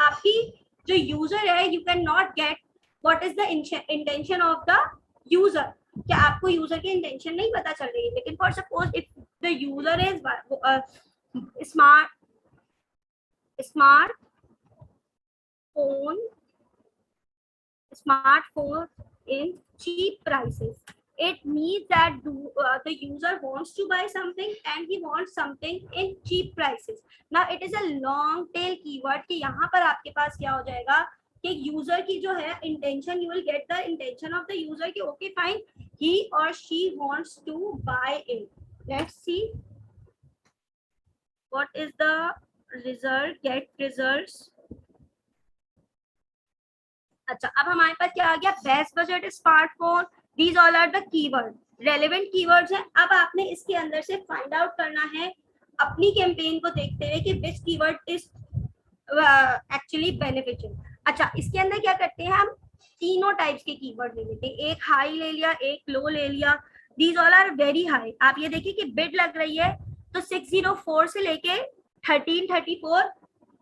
आपकी जो यूजर है you can not get what is the intention of the user, क्या आपको यूजर की इंटेंशन नहीं पता चल रही है, लेकिन for suppose if the user is smartphone in cheap prices, it means that the user wants to buy something and he wants something in cheap prices. Now it is a long tail keyword कि यहाँ पर आपके पास क्या हो जाएगा कि यूजर की जो है intention, you will get the intention of the user कि okay fine he or she wants to buy it. Let's see what is the result, get results. अच्छा, अब हमारे पास क्या आ गया, best budget smartphone, these all are the keyword, relevant keywords हैं। अब आपने इसके अंदर से फाइंड आउट करना है अपनी कैंपेन को देखते हुए कि विच कीवर्ड इज एक्चुअली बेनिफिशियल। अच्छा, इसके अंदर क्या करते हैं, हम तीनों टाइप्स के कीवर्ड ले लेते हैं, एक हाई ले लिया, एक लो ले लिया, these all are very high. आप ये देखिए कि बिड लग रही है तो 604 से लेके 1334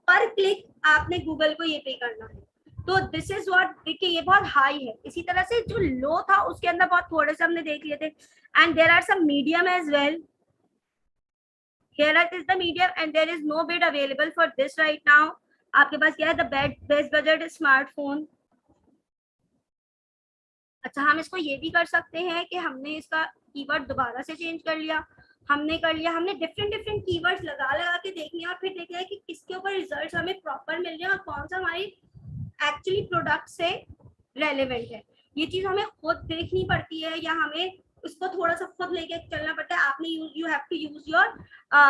पर क्लिक आपने गूगल को ये पे करना है, तो दिस इज व्हाट, देखिए ये बहुत हाई है। इसी तरह से जो लो था उसके अंदर बहुत थोड़े से हमने देख लिए थे, and there are some medium as well, here is the medium and there is no bid available for this right now. आपके पास क्या है, द बेस्ट बजट स्मार्टफोन। अच्छा, हम इसको ये भी कर सकते हैं कि हमने इसका कीवर्ड दोबारा से चेंज कर लिया, हमने डिफरेंट कीवर्ड्स लगा के देख लिया और फिर देख लिया कि किसके ऊपर रिजल्ट्स हमें प्रॉपर मिल रहे हैं और कौन सा हमारी एक्चुअली प्रोडक्ट से रेलेवेंट है। ये चीज हमें खुद देखनी पड़ती है या हमें उसको थोड़ा सा खुद लेके चलना पड़ता है। आपने you have to use your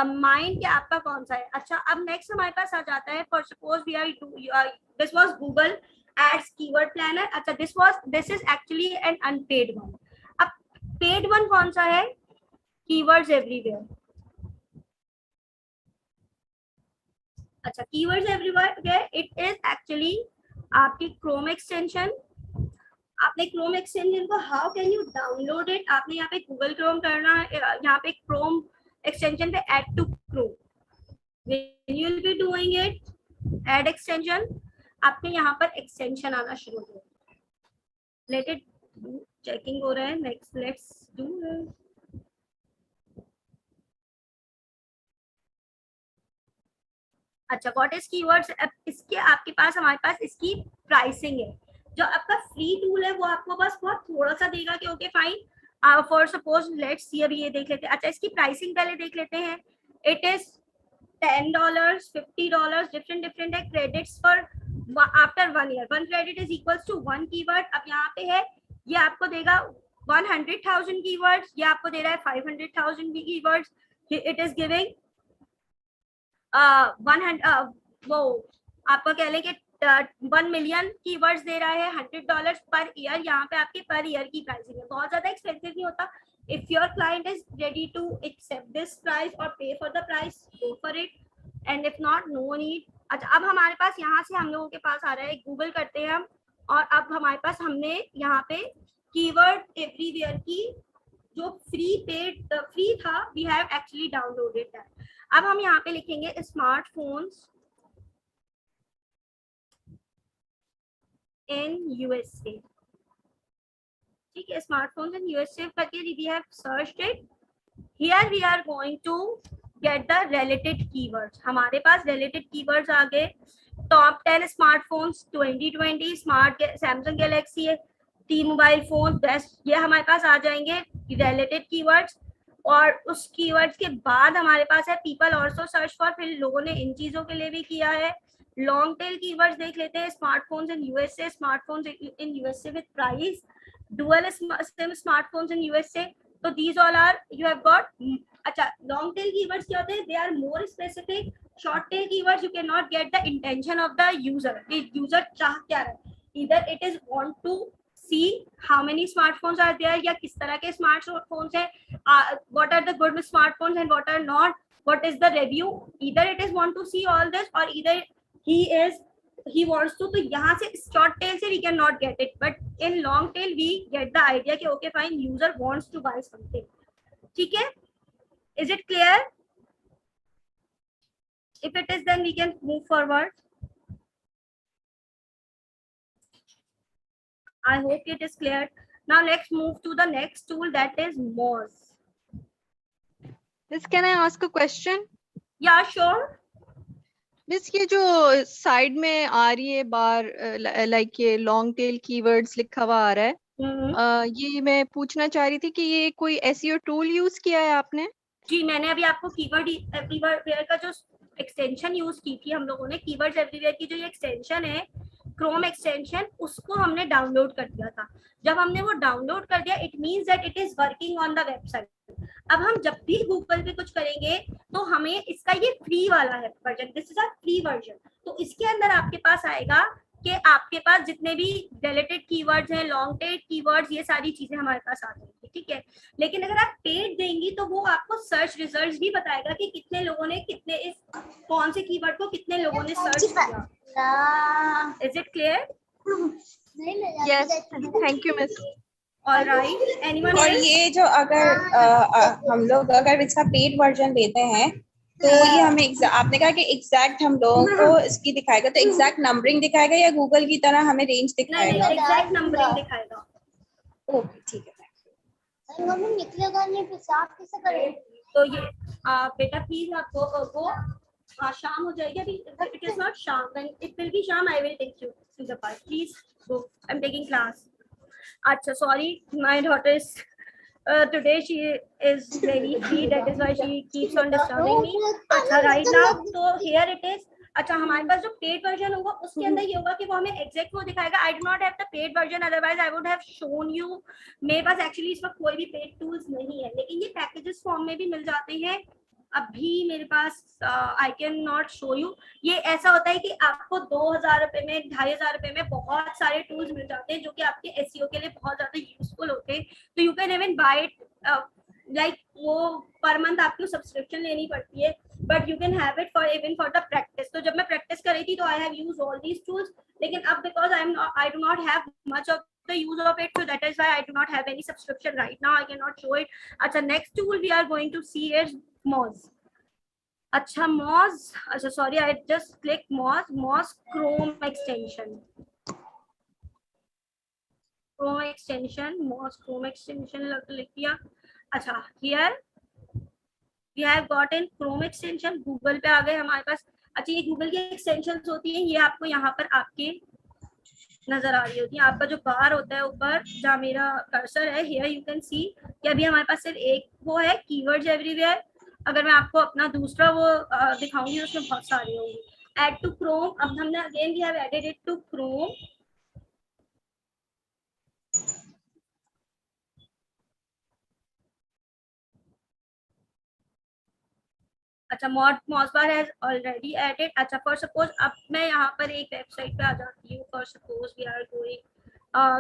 mind कि आपका कौन सा है। अच्छा, अब नेक्स्ट हमारे पास आ जाता है, for suppose we are this was Google ads keyword planner. अच्छा, this is actually an unpaid one. अब पेड वन कौन सा है, कीवर्ड्स एवरीवेयर। अच्छा, keywords everywhere it is actually आपकी क्रोम एक्सटेंशन। आपने क्रोम एक्सटेंशन को how can you download it, आपने यहाँ पे गूगल क्रोम करना है, यहाँ पे क्रोम एक्सटेंशन पे add to Chrome, when you will be doing it add extension, आपके यहाँ पर एक्सटेंशन आना शुरू हो जाएगा। लेट इट चेकिंग हो रहा है, नेक्स्ट लेट्स डू। अच्छा, व्हाट इज कीवर्ड्स, इसके आपके पास हमारे पास इसकी प्राइसिंग है। जो आपका फ्री टूल है वो आपको बस बहुत थोड़ा सा देगा कि okay fine for suppose let's see, अभी ये देख लेते हैं। अच्छा, इसकी प्राइसिंग पहले देख लेते हैं, इट इज $10, $50, डिफरेंट है। Credits for after 1 year, 1 credit is equals to 1 keyword. अब यहाँ पे है, ये आपको देगा 100,000 कीवर्ड्स, ये आपको दे रहा है 500,000 कीवर्ड्स। इट इज गिविंग 100 वो आपको कह लें कि 1 मिलियन कीवर्ड्स दे रहा है, $100 पर ईयर। यहाँ पे आपके पर ईयर की प्राइसिंग है, बहुत ज्यादा एक्सपेंसिव नहीं होता। If your client is ready to accept this price और pay for the price, go for it, and if not, no need. अच्छा, अब हमारे पास यहाँ से हम लोगों के पास आ रहा है, गूगल करते हैं हम, और अब हमारे पास हमने यहाँ पे कीवर्ड एवरीवेयर की जो फ्री था, we have actually downloaded that. अब हम यहाँ पे लिखेंगे स्मार्टफोन्स इन यूएसए, ठीक है, स्मार्टफोन्स इन यूएसए करके we have searched it. Here we are going to get the related keywords. हमारे पास रिलेटेड कीवर्ड्स आ गए, top 10 smartphones 2020, smart Samsung Galaxy है, 3 मोबाइल फोन बेस्ट, ये हमारे पास आ जाएंगे रिलेटेड कीवर्ड्स। और उस कीवर्ड्स के बाद हमारे पास है पीपल ऑल्सो सर्च फॉर, फिर लोगों ने इन चीजों के लिए भी किया है। लॉन्ग टेल कीवर्ड्स देख लेते हैं, smartphones in USA, smartphones in USA with price, dual sim smartphones in USA, तो these all are you have got. अच्छा, लॉन्ग टेल कीवर्ड्स क्या होते हैं, they are more specific. Short tail keywords you can not get the intention of the user, user चाह क्या रहा है, इधर it is want to see how many smartphones are there, या किस तरह के स्मार्टफोन्स हैं, what are the good smartphones and what are not, what is the review, either it is want to see all this or either he wants to। तो यहाँ से short tail से we cannot get it, but in long tail we get the idea कि okay fine user wants to buy something, ठीक है, is it clear? If it is, then we can move forward. I hope it is clear. Now let's move to the next tool, that is Moz. Miss, can I ask a question? Yeah, sure. Miss ये जो साइड में आ रही है बार लाइक ये लॉन्ग टेल कीवर्ड्स लिखा हुआ आ रहा है, ये मैं पूछना चाह रही थी कि ये कोई एसईओ टूल यूज किया है आपने? जी, मैंने अभी आपको कीवर्ड एवरीवेयर का जो एक्सटेंशन यूज की थी हम लोगों ने, कीवर्ड्स एवरीवेयर की जो ये एक्सटेंशन है, क्रोम एक्सटेंशन, उसको हमने डाउनलोड कर दिया था। जब हमने वो डाउनलोड कर दिया, it means that it is working on the website. अब हम जब भी गूगल पे कुछ करेंगे तो हमें इसका ये फ्री वाला है version, this is a free version. तो इसके अंदर आपके पास आएगा कि आपके पास जितने भी डिलीटेड कीवर्ड्स हैं, लॉन्ग टेल कीवर्ड्स, ये सारी चीजें हमारे पास आ जाएंगी, ठीक है। लेकिन अगर आप पेड देंगी तो वो आपको सर्च रिजल्ट्स भी बताएगा कि कितने लोगों ने कितने इस कौन से कीवर्ड को कितने लोगों ने सर्च किया। Is it clear? Yes, thank you miss. Alright, anyone और एल्स? ये जो अगर हम लोग अगर इसका पेड वर्जन लेते हैं तो ये हमें आपने कहा कि एग्जैक्ट हम लोगों को इसकी दिखाएगा, तो एग्जैक्ट नंबरिंग दिखाएगा या गूगल की तरह हमें रेंज नहीं, दिखाएगा? एग्जैक्ट नंबरिंग दिखाएगा। ओके, ठीक है। निकलेगा नहीं, फिर साफ कैसे करें? तो ये बेटा प्लीज आपको वो शाम हो जाएगी अभी, it is not shaam, when it will be shaam I will take you to the park, please go, I am taking class. अच्छा, sorry, my daughter is today she is very free, that is why she keeps on disturbing me. अच्छा, right now तो here it is। अच्छा, हमारे पास जो पेड वर्जन होगा उसके अंदर ये होगा कि वो हमें एग्जैक्ट वो दिखाएगा। आई do not have the paid version, otherwise I would have shown you. मेरे पास एक्चुअली इस वक्त कोई भी पेड टूल्स नहीं है, लेकिन ये पैकेजेस फॉर्म में भी मिल जाते हैं। अभी मेरे पास I can not show you. ये ऐसा होता है कि आपको 2000 रुपए में, 2500 रुपए में बहुत सारे टूल्स मिल जाते हैं जो कि आपके एसईओ के लिए बहुत ज्यादा यूजफुल होते हैं। तो you can even buy it, like वो पर मंथ आपको सब्सक्रिप्शन लेनी पड़ती है, but you can have it for even for the practice. तो जब मैं प्रैक्टिस कर रही थी तो I have used all these tools, लेकिन अब because I do not have much of the use of it, so that is why I do not have any subscription right now, I cannot show it. Acha, next tool we are going to see is Moz. अच्छा, Moz, अच्छा sorry, I just click Moz Chrome extension, Moz Chrome extension लिख दिया। अच्छा, here we have got in Chrome extension, Google पे आ गए हमारे पास। अच्छा, ये Google की extensions होती हैं, ये आपको यहाँ पर आपके नजर आ रही होती है। आपका जो बार होता है ऊपर जहाँ मेरा कर्सर है, हियर यू कैन सी कि अभी हमारे पास सिर्फ एक वो है, कीवर्ड्स एवरीवेयर। अगर मैं आपको अपना दूसरा वो दिखाऊंगी उसमें बहुत सारे होंगे। ऐड टू क्रोम, अब हमने again we have added it to Chrome. अच्छा, Mozbar has already added। अच्छा, फॉर सपोज अब मैं यहाँ पर एक वेबसाइट पे आ जाती हूँ, for suppose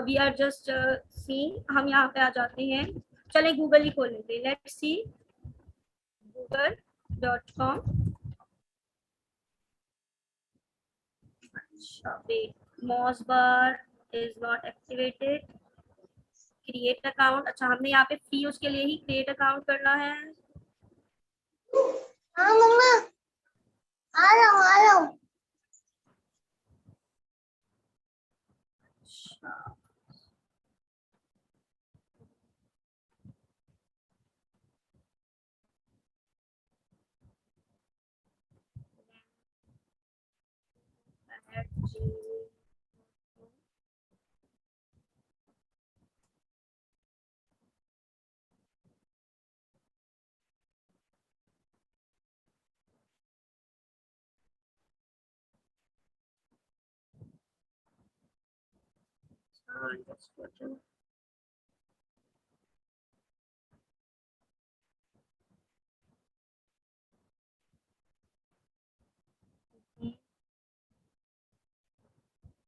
we are just seeing, हम यहाँ पे आ जाते हैं, चले गूगल ही खोल लेते हैं, लेट्स सी google.com। अच्छा, wait, Mozbar is not activated, create account. अच्छा, हमने यहाँ पे फ्री उसके लिए ही क्रिएट अकाउंट करना है। हाँ मम्मा, आ रहा हूँ।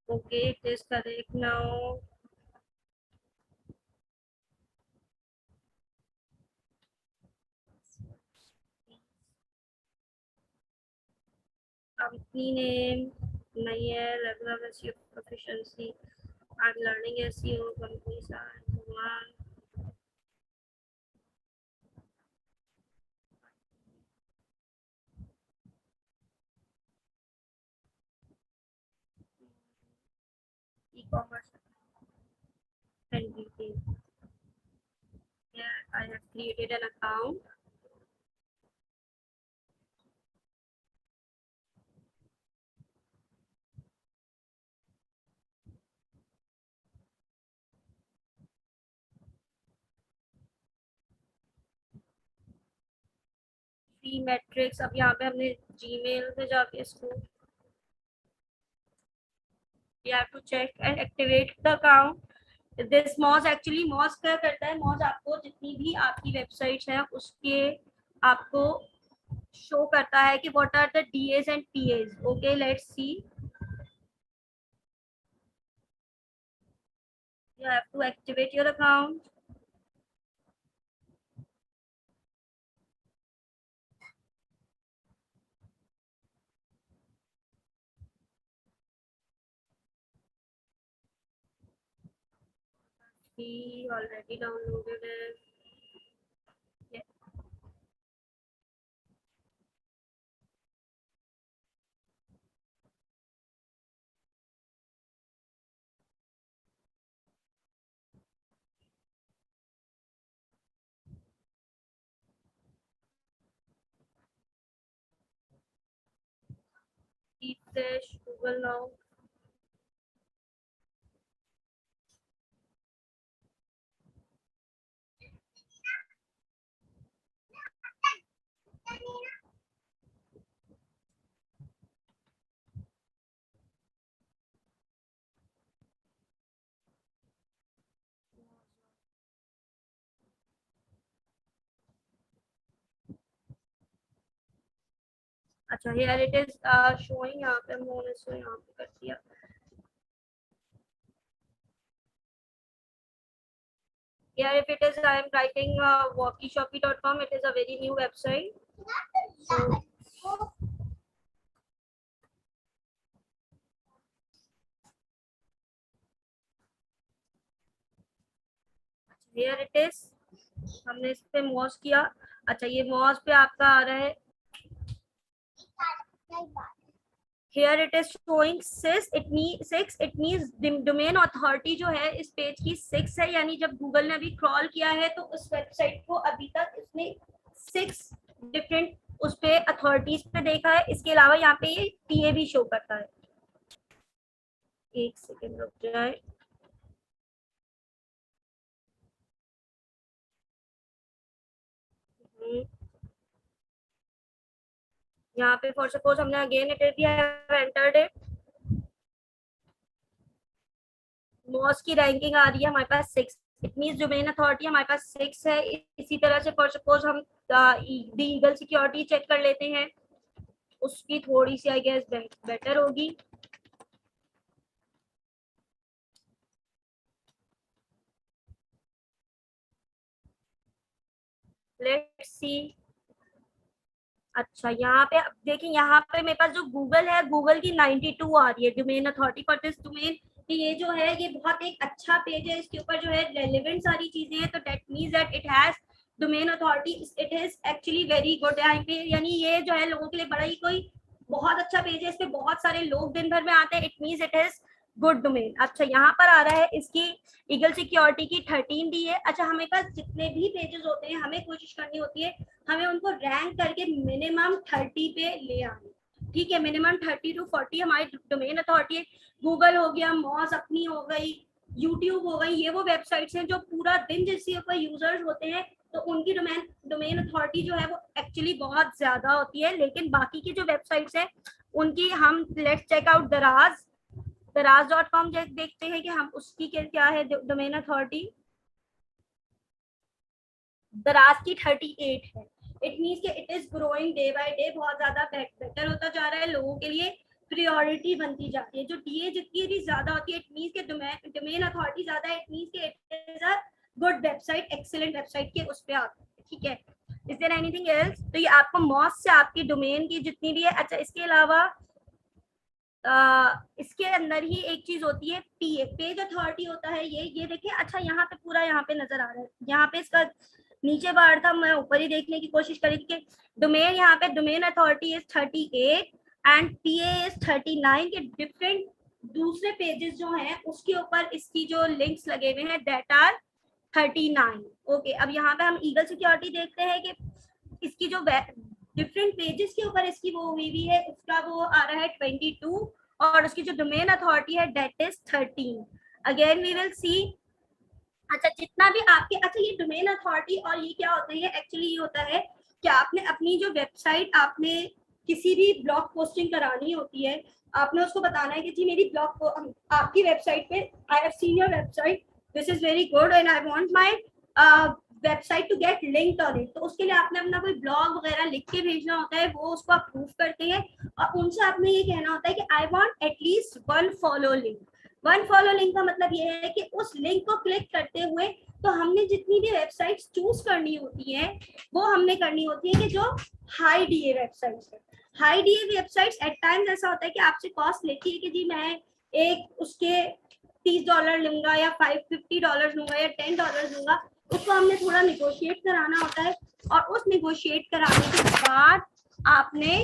Okay, it is correct now. Company name, Nair, level of SEO proficiency. I'm learning SEO, company size, one. e-commerce and retail. Here I have created an account. Fee matrix, अब यहाँ पे हमने जीमेल पे जाके इसको you have to check and activate the account. This Moz actually Moz क्या करता है, Moz आपको जितनी भी आपकी वेबसाइट्स है उसके आपको शो करता है कि what are the DAs and PAs. Okay, let's see. You have to activate your account. We already downloaded it. Yeah. Refresh Google now. अच्छा, here it is showing. यहाँ पे हमने इसको यहाँ पे कर दिया. Here if it is, I am writing walkieshoppy.com. It is a very new website. So here it is. हमने इस पे मॉज किया. अच्छा, ये मॉज पे आपका आ रहा है. Here it is showing 6. It means domain authority जो है इस पेज की 6 है, यानी जब गूगल ने अभी क्रॉल किया है तो उस वेबसाइट को अभी तक इसने 6 डिफरेंट उस पे अथॉरिटीज पे देखा है. इसके अलावा यहाँ पे ये टीए भी शो करता है. एक सेकेंड रुक जाए. यहाँ पे फॉर सपोज हमने अगेन इट दिया है, एंटर्ड इट. मॉज की रैंकिंग आ रही है हमारे पास 6. इट मींस डोमेन अथॉरिटी हमारे पास 6 है. इसी तरह से फॉर सपोज हम द ईगल सिक्योरिटी चेक कर लेते हैं, उसकी थोड़ी सी आई गेस बेटर होगी. Let's see. अच्छा, यहाँ पे देखिए, यहाँ पे मेरे पास जो गूगल है, गूगल की 92 आ रही है domain authority for this domain. कि ये जो है ये बहुत एक अच्छा पेज है. इसके ऊपर जो है रेलेवेंट सारी चीजें हैं. तो that means that it has domain authority. It is actually very good. यहाँ पे यानी ये जो है लोगों के लिए बड़ा ही कोई बहुत अच्छा पेज है. इस पे बहुत सारे लोग दिन भर में आते हैं. It means it is good domain. अच्छा, यहाँ पर आ रहा है इसकी ईगल सिक्योरिटी की 13 दी है. अच्छा, हमें पास जितने भी पेजेस होते हैं हमें कोशिश करनी होती है हमें उनको रैंक करके मिनिमम 30 पे ले आने. ठीक है, मिनिमम 30 to 40 हमारी डोमेन अथॉरिटी है. गूगल हो गया, मॉज अपनी हो गई, यूट्यूब हो गई, ये वो वेबसाइट्स हैं जो पूरा दिन जिसके ऊपर यूजर्स होते हैं तो उनकी डोमेन अथॉरिटी जो है वो एक्चुअली बहुत ज्यादा होती है. लेकिन बाकी की जो वेबसाइट्स हैं उनकी हम लेट्स चेक आउट दराज.com देखते हैं कि हम उसकी क्या है डोमेन अथॉरिटी. दराज की 38 है. इट मींस कि it is growing day by day. बहुत ज्यादा बेटर होता जा रहा है, लोगों के लिए प्रायोरिटी बनती जाती है. जो डीए जितनी भी ज्यादा होती है, इट मींस के डोमेन अथॉरिटी ज्यादा है. इट मींस के it is a good website, excellent website के उस पे आते हैं. ठीक है, इज देयर एनीथिंग एल्स? तो ये आपको मॉज से आपकी डोमेन की जितनी भी है. अच्छा, इसके अलावा इसके अंदर ही एक चीज होती है पीए, पेज अथॉरिटी होता है. ये देखिए. अच्छा, यहाँ पे पूरा यहाँ पे नजर आ रहा है. यहाँ पे इसका नीचे बार था, मैं ऊपर ही देखने की कोशिश करी कि डोमेन यहाँ पे domain authority is 38 and PA is 39 के डिफरेंट दूसरे पेजेस जो हैं उसके ऊपर इसकी जो लिंक्स लगे हुए हैं दैट आर 39। ओके, अब यहाँ पे हम ईगल सिक्योरिटी देखते हैं कि इसकी जो डिफरेंट पेजेस के ऊपर इसकी वो हुई हुई है, उसका वो आ रहा है 22 और उसकी जो डोमेन अथॉरिटी है that is 13। Again we will see. अच्छा, जितना भी आपके, अच्छा ये डोमेन अथॉरिटी और ये क्या होता है, एक्चुअली ये होता है कि आपने अपनी जो वेबसाइट, आपने किसी भी ब्लॉग पोस्टिंग करानी होती है, आपने उसको बताना है कि जी मेरी ब्लॉग को आपकी वेबसाइट पे, I have seen your website, this is very good and I want my website to get linked on it. तो उसके लिए आपने अपना कोई ब्लॉग वगैरह लिख के भेजना होता है, वो उसको अप्रूव करते हैं और उनसे आपने ये कहना होता है कि I want at least 1 follow link. 1 follow link का मतलब ये है कि उस लिंक को क्लिक करते हुए तो हमने जितनी भी वेबसाइट्स चूज करनी होती है वो हमने करनी होती है कि जो हाई डीए वेबसाइट्स है। High DA websites at times ऐसा होता है कि आपसे कॉस्ट लेती है कि जी मैं एक उसके $30 लूंगा या $50 लूंगा या $10 लूंगा, उसको हमने थोड़ा निगोशिएट कराना होता है और उस निगोशिएट कराने के बाद आपने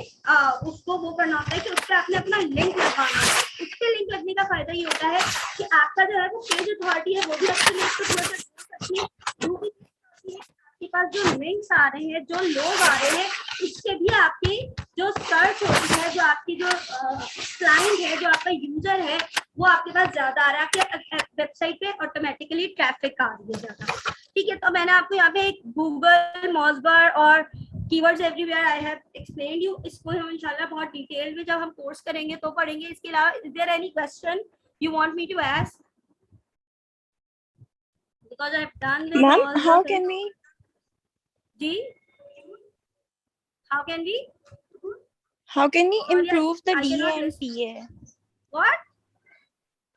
उसको वो करना होता है कि उस पर आपने अपना लिंक लगाना होता है। उसके लिंक लगने का फायदा ये होता है कि आपका जो है वो पेज अथॉरिटी है वो भी आपके लिंक को थोड़ा सा सकती है, वो भी आपके पास जो लिंक्स आ रहे हैं, जो लोग आ रहे हैं, उससे भी आपकी जो सर्च होती है, जो आपकी जो क्लाइंट है, जो आपका यूजर है, वो आपके पास ज्यादा आ रहा है, आपके वेबसाइट पे ऑटोमेटिकली ट्रैफिक आ रही है ज्यादा। ठीक है, तो मैंने आपको यहाँ पे गूगल, मॉज़बर और keywords everywhere I have explained you. इसको हम इंशाल्लाह बहुत डिटेल में जब हम कोर्स करेंगे तो पढ़ेंगे। इसके अलावा is there any question you want me to ask? Because I've done with Ma'am, all how the can things. we How can we? improve the I DA cannot and listen. PA? What?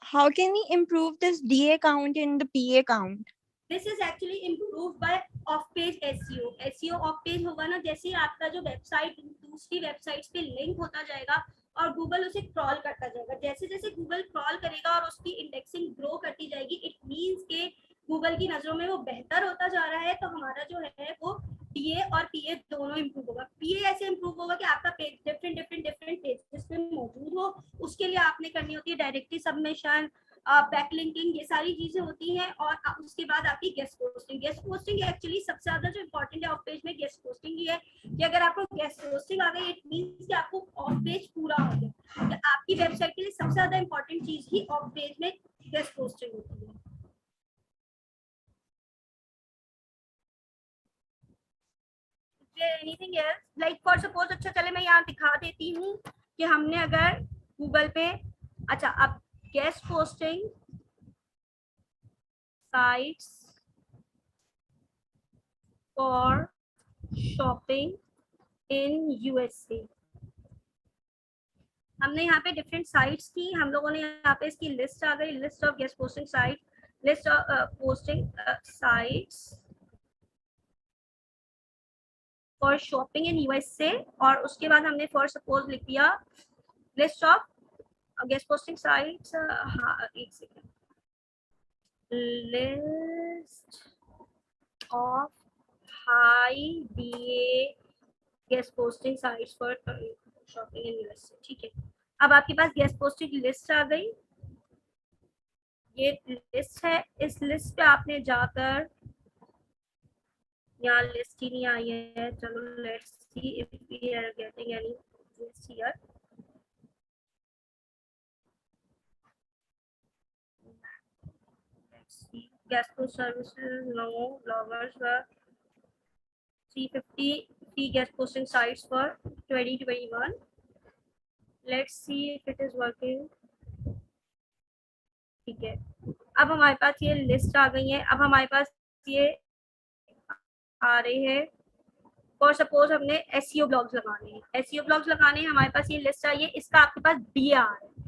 How can we improve this DA count in the PA count? This is actually improved by off-page SEO. SEO off-page होगा ना, जैसे आपका जो वेबसाइट दूसरी वेबसाइट्स पे लिंक होता जाएगा और गूगल उसे क्रॉल करता जाएगा। जैसे जैसे गूगल क्रॉल करेगा और उसकी इंडेक्सिंग ग्रो करती जाएगी, इट मींस के गूगल की नजरों में वो बेहतर होता जा रहा है, तो हमारा जो है वो डीए और पीए दोनों इंप्रूव होगा। पीए ऐसे इंप्रूव होगा कि आपका पेज डिफरेंट पेजेस पे मौजूद हो। उसके लिए आपने करनी होती है डायरेक्टरी सबमिशन, बैकलिंकिंग, ये सारी चीजें होती हैं। और उसके बाद आपकी guest posting. Guest posting actually सबसे ज्यादा जो इंपॉर्टेंट है ऑफ पेज में, गेस्ट पोस्टिंग ही है कि अगर आपको गेस्ट पोस्टिंग आ गई, इट मींस कि आपको ऑफ पेज पूरा हो गया। तो आपकी वेबसाइट के लिए सबसे ज्यादा इंपॉर्टेंट चीज ही ऑफ पेज में गेस्ट पोस्टिंग होती है। Anything else like for suppose, अच्छा चले मैं यहाँ दिखा देती हूँ कि हमने अगर गूगल पे, अच्छा अब guest posting sites for shopping in USA, हमने यहाँ पे डिफरेंट साइट्स की, हम लोगों ने यहाँ पे इसकी लिस्ट आ गई, list of guest posting site, list of posting sites for shopping in USA, और उसके बाद हमने फॉर सपोज लिख दिया list of guest posting sites, हाँ एक second, list of high DA guest posting sites for shopping in USA. ठीक है, अब आपके पास गेस्ट पोस्टिंग लिस्ट आ गई, ये लिस्ट है। इस लिस्ट पे आपने जाकर, यहाँ लिस्ट ही नहीं आई है, चलो let's see if we are getting any list here. Let's see guest post services, no bloggers were 350 free guest posting sites for 2021. Let's see if it is working. ठीक है, अब हमारे पास ये लिस्ट आ गई है। अब हमारे पास ये आ रही है, और सपोज हमने एसईओ ब्लॉग्स लगाने हैं, एसईओ ब्लॉग्स लगाने हैं, हमारे पास ये लिस्ट आई है, इसका आपके पास डीए आ रहा है।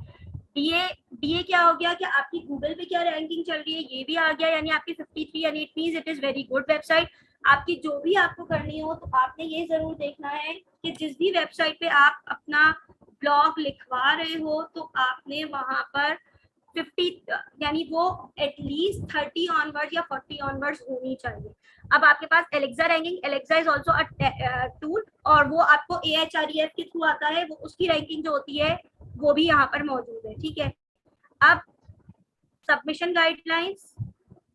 डीए क्या हो गया कि आपकी गूगल पे क्या रैंकिंग चल रही है ये भी आ गया, यानी आपकी 53, यानी it means it is very good website. आपकी जो भी आपको करनी हो तो आपने ये जरूर देखना है कि जिस भी वेबसाइट पे आप अपना ब्लॉग लिखवा रहे हो तो आपने वहां पर 50, यानी वो एटलीस्ट 30 ऑनवर्ड या 40 ऑनवर्ड्स होनी चाहिए। अब आपके पास Alexa ranking, Alexa is also a tool, और वो आपको AHREF के थ्रू आता है, वो उसकी रैंकिंग जो होती है वो भी यहाँ पर मौजूद है। ठीक है, अब सबमिशन गाइडलाइंस,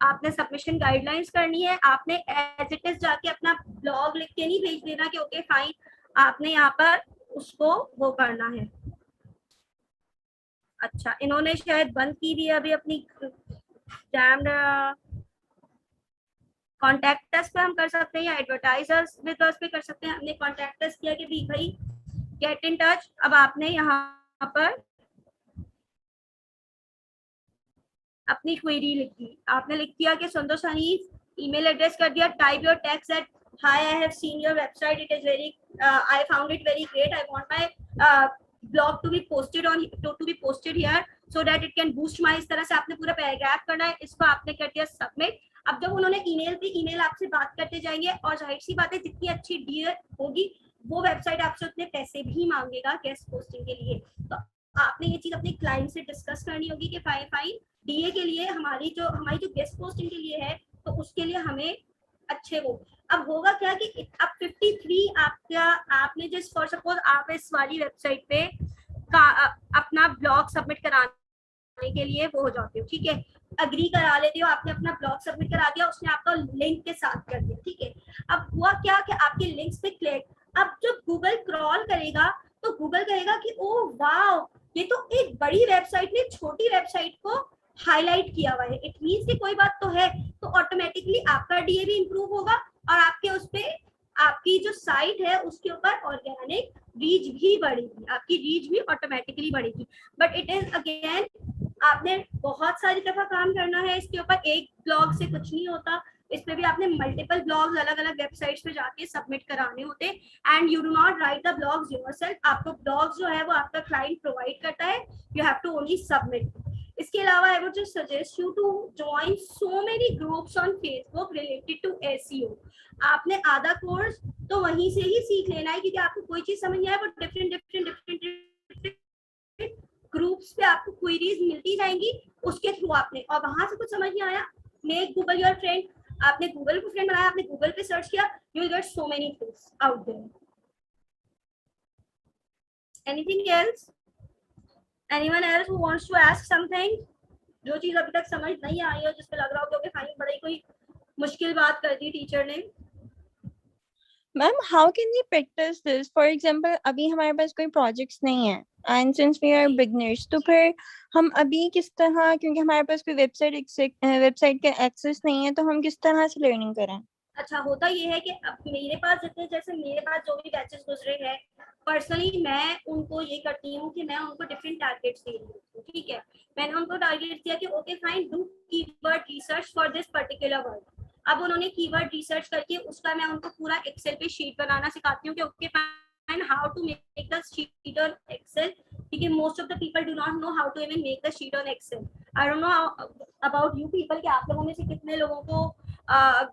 आपने सबमिशन गाइडलाइंस करनी है। आपने एज इट इज जाके अपना ब्लॉग लिख के नहीं भेज देना कि ओके फाइन, आपने यहाँ पर उसको वो करना है। अच्छा, इन्होंने शायद बंद की दी है अभी अपनी कॉन्टैक्ट अस पे हम कर सकते हैं या एडवर्टाइजर्स विद अस पे कर सकते हैं। हमने कॉन्टैक्ट अस किया कि भाई गेट इन टच। अब आपने यहाँ पर अपनी क्वेरी लिखी, आपने लिख दिया कि संतोष हनीफ, ईमेल एड्रेस कर दिया, type your text at hi I have seen your website, it is very I found it very great, I want my blog to be posted on to be posted here so that it can boost my. इस तरह से आपने पूरा पैराग्राफ करना है। इसको आपने कर दिया सबमिट। अब जब उन्होंने ईमेल पे ईमेल आपसे बात करते जाएंगे और जाहिर सी बात है जितनी अच्छी डील होगी वो वेबसाइट आपसे उतने पैसे भी मांगेगा गेस्ट पोस्टिंग के लिए। तो आपने ये चीज अपने क्लाइंट से डिस्कस करनी होगी कि फाइन डीए के लिए हमारी जो गेस्ट पोस्टिंग के लिए है तो उसके लिए हमें अच्छे वो। अब होगा क्या कि अब 53 आपका आपने जिस फॉर सपोज आप इस वाली वेबसाइट पे अपना ब्लॉग सबमिट कराने के लिए वो हो जाते हो, ठीक है, अग्री करा लेते हो, आपने अपना ब्लॉग सबमिट करा दिया, उसने आपका लिंक के साथ कर दिया, ठीक है। अब हुआ क्या कि आपके लिंक्स पे क्लिक, अब जब गूगल क्रॉल करेगा तो गूगल कहेगा कि ओ वाओ, ये तो एक बड़ी वेबसाइट ने छोटी वेबसाइट को हाईलाइट किया हुआ है, इट मींस कि कोई बात तो है। तो ऑटोमेटिकली आपका डीए भी इंप्रूव होगा और आपके उस पे आपकी जो साइट है उसके ऊपर ऑर्गेनिक रीच भी बढ़ेगी, आपकी रीच भी ऑटोमेटिकली बढ़ेगी। बट इट इज अगेन आपने बहुत सारी दफा काम करना है इसके ऊपर, एक ब्लॉग से कुछ नहीं होता। इसमें भी आपने मल्टीपल ब्लॉग्स अलग अलग वेबसाइट्स पे जाके सबमिट कराने होते। And you do not write the blogs yourself, आपको ब्लॉग्स जो है वो आपका क्लाइंट प्रोवाइड करता है, you have to only submit. इसके अलावा I would just suggest you to join so many groups on Facebook related to SEO. आपने आधा कोर्स तो वहीं से ही सीख लेना है, क्योंकि आपको कोई चीज समझ नहीं आए वो डिफरेंट ग्रुप्स पे आपको क्वेरीज मिलती जाएंगी उसके थ्रू आपने, और वहां से कुछ समझ नहीं आया, मेक गूगल योर फ्रेंड। आपने गूगल को फ्रेंड बनाया, आपने गूगल पे सर्च किया, you will get so many things out there. Anything else, anyone else who wants to ask something? जो चीज अभी तक समझ नहीं आई हो, जिस पे लग रहा हो कि फाइन बड़ी कोई मुश्किल बात कर दी टीचर ने। Ma'am, how can we practice this? For example, अभी हमारे पास कोई projects नहीं है, and since we are beginners, तो फिर हम अभी किस तरह, क्योंकि हमारे पास कोई वेबसाइट का एक्सेस नहीं है, तो हम किस तरह से लर्निंग करें? अच्छा, होता ये है कि अब मेरे पास जितने, जैसे मेरे पास जो भी बैचेस गुजरे हैं, पर्सनली मैं उनको ये करती हूँ कि मैं उनको डिफरेंट टारगेट्स दे रही हूँ, ठीक है। मैंने उनको टारगेट दिया कि okay fine, do keyword research for this particular word. अब उन्होंने कीवर्ड रिसर्च करके उसका मैं उनको पूरा एक्सेल पे शीट बनाना सिखाती हूँ कि okay fine, how to make the sheet on Excel, क्योंकि most of the people do not know how to even make the sheet on Excel. I don't know about you people कि आप लोगों में से कितने लोगों को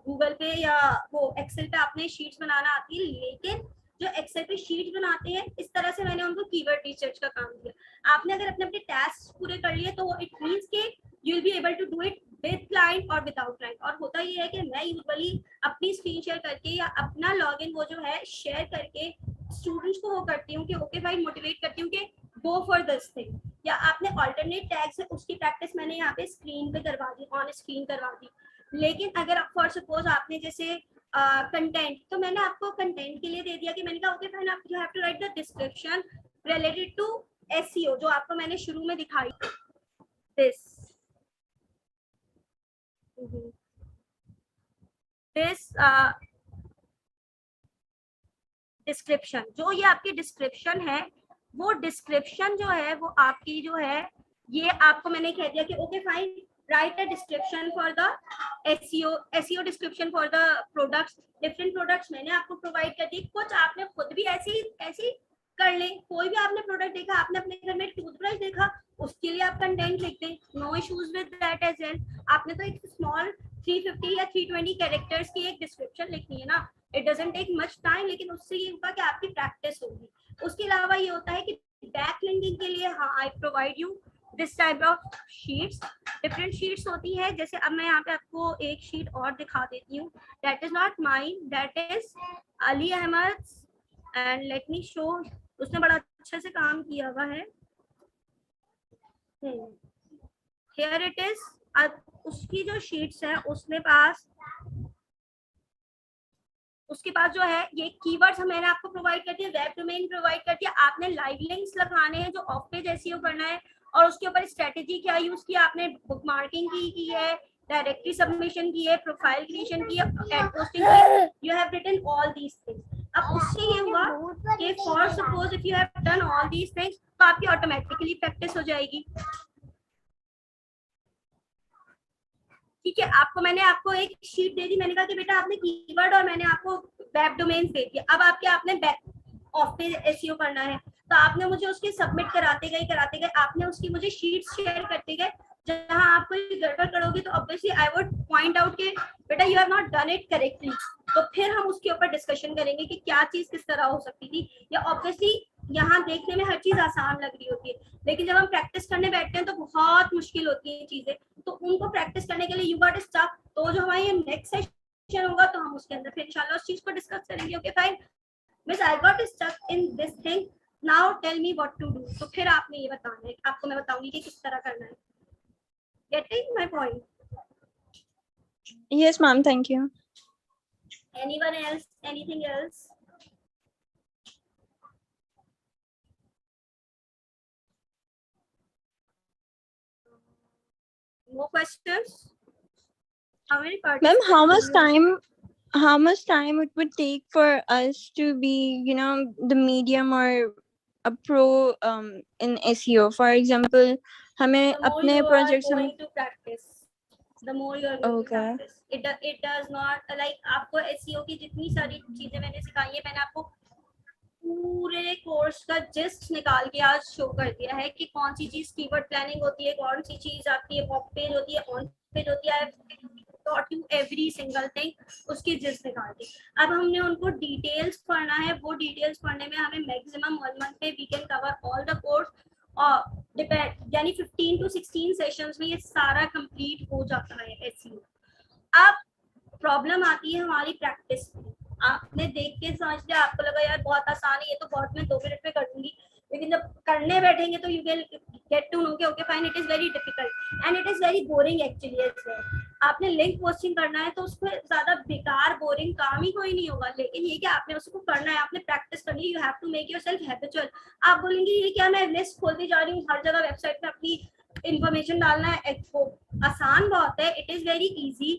गूगल पे या वो एक्सेल पे आपने शीट्स बनाना आती है, लेकिन जो एक्सेल पे शीट बनाते हैं इस तरह से मैंने उनको कीवर्ड रिसर्च का काम दिया। आपने अगर अपने अपने टास्क पूरे कर लिए तो इट मींस के you will be able to do it with client और विदाउट क्लाइंट। और होता ये है कि मैं यूजुअली अपनी स्क्रीन शेयर करके या अपना लॉगिन वो जो है शेयर करके स्टूडेंट्स को वो करती हूँ कि ओके भाई, मोटिवेट करती हूँ कि गो फॉर दिस थिंग। या आपने ऑल्टरनेट टैग्स है उसकी प्रैक्टिस मैंने यहाँ पे स्क्रीन पे करवा दी, ऑन स्क्रीन करवा दी। लेकिन अगर फॉर सपोज आपने जैसे कंटेंट, तो मैंने आपको कंटेंट के लिए दे दिया कि मैंने कहा ओके फाइन, आप you have to write the description related to SEO, जो आपको मैंने शुरू में दिखाई दिस डिस्क्रिप्शन। जो ये आपकी डिस्क्रिप्शन है, वो डिस्क्रिप्शन जो है वो आपकी जो है, ये आपको मैंने कह दिया कि okay fine, write a description for the SEO description for the products, different products मैंने आपको प्रोवाइड कर दी। कुछ आपने खुद भी ऐसी कर ले, कोई भी आपने प्रोडक्ट देखा, आपने अपने घर में टूथब्रश देखा, उसके लिए आप कंटेंट लिख दें, no issues with that as well. आपने तो एक स्मॉल 350 या 320 कैरेक्टर्स की एक डिस्क्रिप्शन लिखनी है ना, it doesn't take much time, लेकिन उससे ये होगा कि आपकी प्रैक्टिस होगी। उसके अलावा ये होता है कि बैक लिंकिंग के लिए हाँ, I provide you this type of sheets. Different sheets होती है, जैसे अब मैं यहाँ पे आपको एक शीट और दिखा देती हूँ, that is not mine, that is Ali Ahmed, and let me show, उसने बड़ा अच्छे से काम किया हुआ है। हियर इट इज, उसकी जो शीट्स है उसके पास जो है ये कीवर्ड्स मैंने आपको प्रोवाइड कर दिया, वेब डोमेन प्रोवाइड कर दिया, आपने लाइव लिंक्स लगाने हैं जो ऑफ पेज एसईओ करना है, और उसके ऊपर स्ट्रेटेजी क्या यूज किया आपने, बुक मार्किंग की है, डायरेक्टरी सबमिशन की है, प्रोफाइल क्रिएशन की है, एड पोस्टिंग की है, you have written all these things. अब उससे ये हुआ कि for suppose if you have done all these things तो आपकी ऑटोमेटिकली प्रैक्टिस हो जाएगी। ठीक है, मैंने आपको एक शीट दे दी, मैंने कहा कि बेटा आपने कीवर्ड और मैंने आपको वेब डोमेन दे दिया, अब आपने ऑफ पेज एसईओ करना है, तो आपने मुझे उसके सबमिट कराते गए आपने उसकी मुझे शीट्स शेयर करते गए, जहां आप कोई गड़बड़ करोगे तो obviously I would point out कि बेटा you have not done it correctly, तो फिर हम उसके ऊपर डिस्कशन करेंगे कि क्या चीज किस तरह हो सकती थी। या ऑब्वियसली यहाँ देखने में हर चीज आसान लग रही होती है, लेकिन जब हम प्रैक्टिस करने बैठते हैं तो बहुत मुश्किल होती है चीजें, तो उनको प्रैक्टिस करने के लिए यू गॉट स्टफ, तो जो हमारा ये नेक्स्ट सेशन होगा तो हम उसके अंदर फिर इंशाल्लाह उस चीज को डिस्कस करेंगे। Okay fine miss, I got stuck in this thing, now tell me what to do, तो फिर आपने ये बताना है, आपको मैं बताऊंगी कि किस तरह करना है। Getting my point? Yes, ma'am. Thank you. Anyone else? Anything else? No questions? How many Ma'am, participants? how much time it would take for us to be, the medium or a pro in SEO? For example, हमें The more अपने you are projects going to practice, the more you are going to Okay. practice. It does not like आपको SEO की जितनी सारी चीजें मैंने सिखाई है, मैंने आपको पूरे कोर्स का जिस्ट निकाल के आज शो कर दिया है कि कौन सी चीज कीवर्ड प्लानिंग होती है, कौन सी चीज आपकी ऑफ पेज होती है, ऑन पेज होती है, taught you every single thing, उसकी जिस्ट निकाल दी। अब हमने उनको डिटेल्स पढ़ना है, वो डिटेल्स पढ़ने में हमें मैक्सिमम 1 मंथ में we can cover all the course, और डिपेंड यानी 15 to 16 सेशंस में ये सारा कंप्लीट हो जाता है एसईओ। अब प्रॉब्लम आती है हमारी प्रैक्टिस में, आपने देख के समझ लिया, आपको लगा यार बहुत आसान है, ये तो बहुत मैं 2 मिनट में कर दूंगी, लेकिन जब करने बैठेंगे तो you will get to know कि okay fine it is very difficult and it is very boring actually as well. आपने लिंक पोस्टिंग करना है तो उसमें ज्यादा बेकार बोरिंग काम ही कोई नहीं होगा, लेकिन ये कि आपने उसको करना है, आपने प्रैक्टिस करनी है, you have to make yourself habitual. आप बोलेंगे ये क्या मैं लिस्ट खोलती जा रही हूँ, हर जगह वेबसाइट पे अपनी इंफॉर्मेशन डालना है, आसान बहुत है, इट इज वेरी इजी,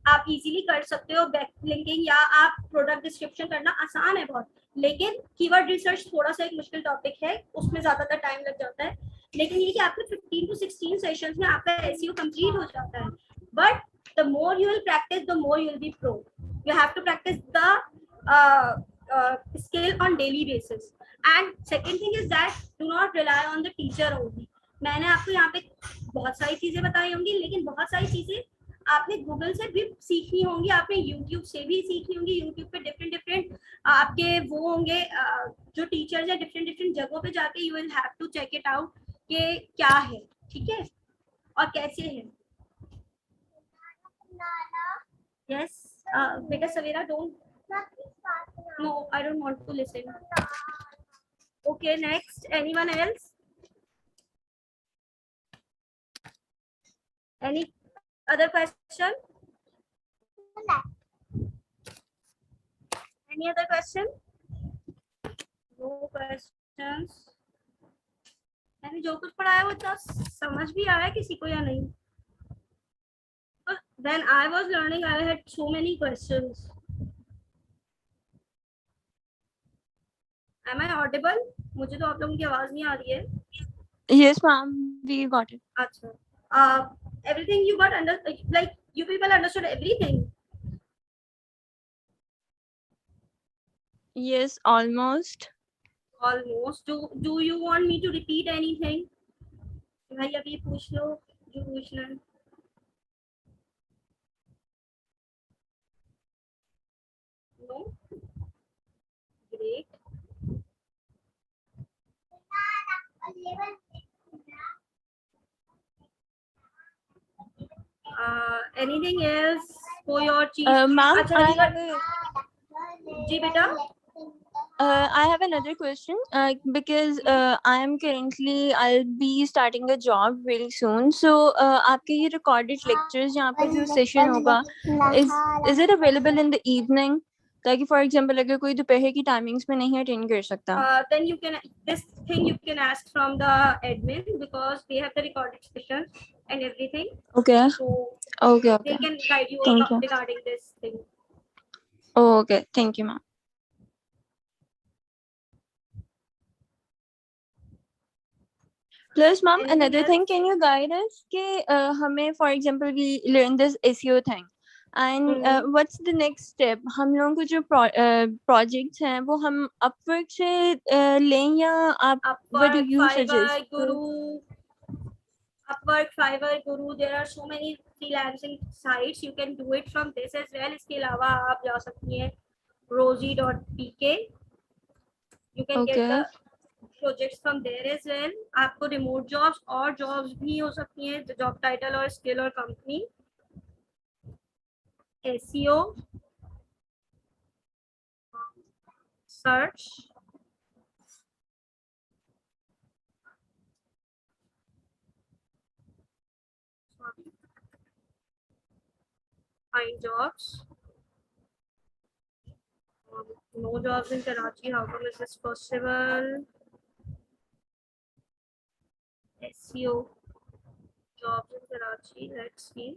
आप इजीली कर सकते हो। बैक लिंकिंग या आप प्रोडक्ट डिस्क्रिप्शन करना आसान है बहुत, लेकिन कीवर्ड रिसर्च थोड़ा सा एक मुश्किल टॉपिक है, उसमें ज्यादातर टाइम लग जाता है, लेकिन ये कि आपके 15 to 16 सेशंस में आपका एसईओ कंप्लीट हो जाता है। But the more you will practice the more you will be pro, you have to practice the skill on daily basis, and second thing is that do not rely on the teacher only। मैंने आपको यहाँ पे बहुत सारी चीजें बताई होंगी, लेकिन बहुत सारी चीजें आपने गूगल से भी सीखनी होंगी, आपने यूट्यूब से भी सीखनी होंगी, यूट्यूब पे डिफरेंट आपके वो होंगे जो टीचर्स है, डिफरेंट जगहों पे जाके you will have to check it out कि क्या है, ठीक है, और कैसे है। यस बेटा सवेरा, don't, no I don't want to listen। okay, next, anyone else? Any other question? Any other question? No questions। मैंने जो कुछ पढ़ाया वो इतना समझ भी आया किसी को या नहीं? When I was learning I had so many questions। Am I audible? मुझे तो आप लोगों की आवाज नहीं आ रही है। Yes, ma'am. We got it. अच्छा, everything you got under, like you people understood everything? Yes, almost. Almost। Do you want me to repeat anything? भाई अभी पूछ लो जो पूछना है। No? Great। Anything else? कोई और चीज? Ma'am, अच्छा, I have a जी बेटा। I have another question because I'll be starting a job very soon. So आपके ये recorded lectures यहाँ पर जो session होगा is it available in the evening? ताकि for example अगर कोई दोपहर की timings में नहीं attend कर सकता. Then you can this thing you can ask from the admin because they have the recorded sessions and everything. Okay. So Okay. they can guide you Thank you. regarding this thing. Oh, okay. Thank you, ma'am. Plus, ma'am, Anything another else? thing, can you guide us? कि हमें, for example, we learn this SEO thing, and what's the next step? हम लोगों को जो projects हैं, वो हम Upwork से लें या आप? What do Upwork, you Fiverr, suggest? Guru, Upwork, Fiverr, Guru. There are so many freelancing sites. You can do it from this as well. इसके अलावा आप जा सकती हैं Rosie.pk. You can get Okay. the projects from there as well. आपको remote jobs और jobs भी हो सकती हैं, job title और skill और company. SEO, search, find jobs. No jobs in Karachi. How come is this possible? SEO jobs in Karachi. Let's see.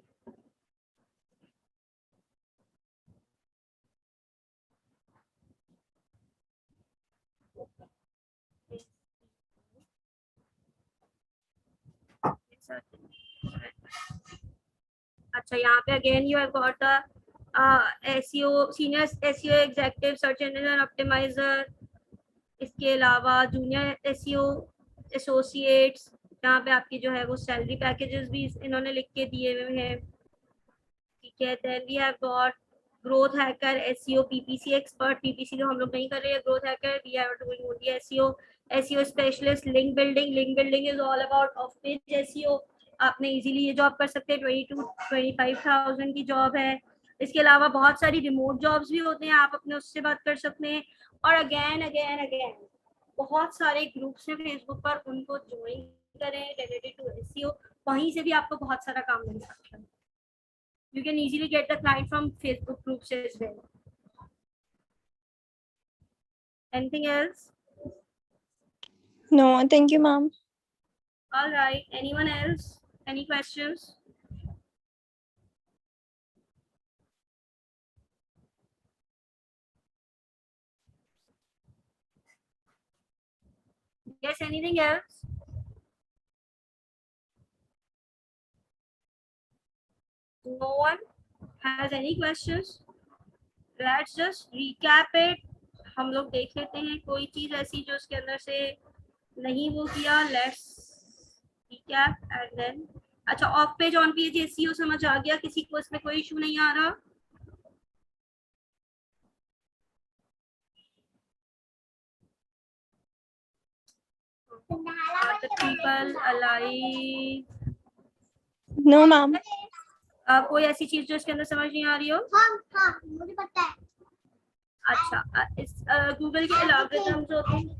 अच्छा, यहाँ पे again you have got the SEO senior SEO executive search engine optimizer. इसके अलावा जूनियर SEO associates, यहाँ पे आपकी जो है वो सैलरी पैकेजेस भी इन्होंने लिख के दिए हुए हैं. ठीक है. Then we have got growth hacker, SEO, PPC expert. PPC जो हम लोग नहीं कर रहे हैं, growth hacker we are doing only SEO specialist, link building. Link building is all about off page SEO. आपने इजीली ये जॉब कर सकते हैं. 22-25,000 की जॉब है. इसके अलावा बहुत सारी रिमोट जॉब्स भी होते हैं, आप अपने उससे बात कर सकते हैं. और अगेन बहुत सारे ग्रुप्स हैं फेसबुक पर, उनको ज्वाइन करें रिलेटेड टू SEO. वहीं से भी आपको बहुत सारा काम मिल सकता है. You can easily get the client from Facebook groups as well. Anything else? No, thank you, ma'am. All right. Anyone else? Any questions? Yes, anything else? No one has any questions? Let's just recap it. हम लोग देख लेते हैं कोई चीज ऐसी जो उसके अंदर से नहीं वो किया. Let's recap and then. अच्छा, of page on page SEO समझ आ गया? किसी को इसमें कोई इशू नहीं आ रहा? Are the people alive? No, ma'am. कोई ऐसी चीज जो इसके अंदर समझ नहीं आ रही हो? हाँ मुझे पता है. अच्छा, इस गूगल के एल्गोरिथम्स होते हैं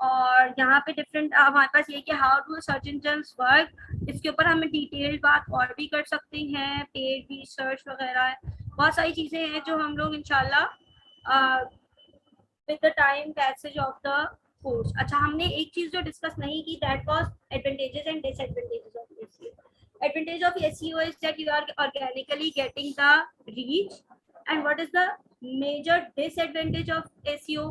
और यहाँ पे डिफरेंट हमारे पास ये कि how do search engines work. इसके ऊपर हमें डिटेल्ड बात और भी कर सकते हैं. पेड भी सर्च वगैरह है, बहुत सारी चीजें हैं जो हम लोग इंशाल्लाह with the time passage of the course. अच्छा, हमने एक चीज जो डिस्कस नहीं की, that was advantages and disadvantages of SEO. Advantage of SEO is that you are organically getting the reach, and what is the major disadvantage of SEO?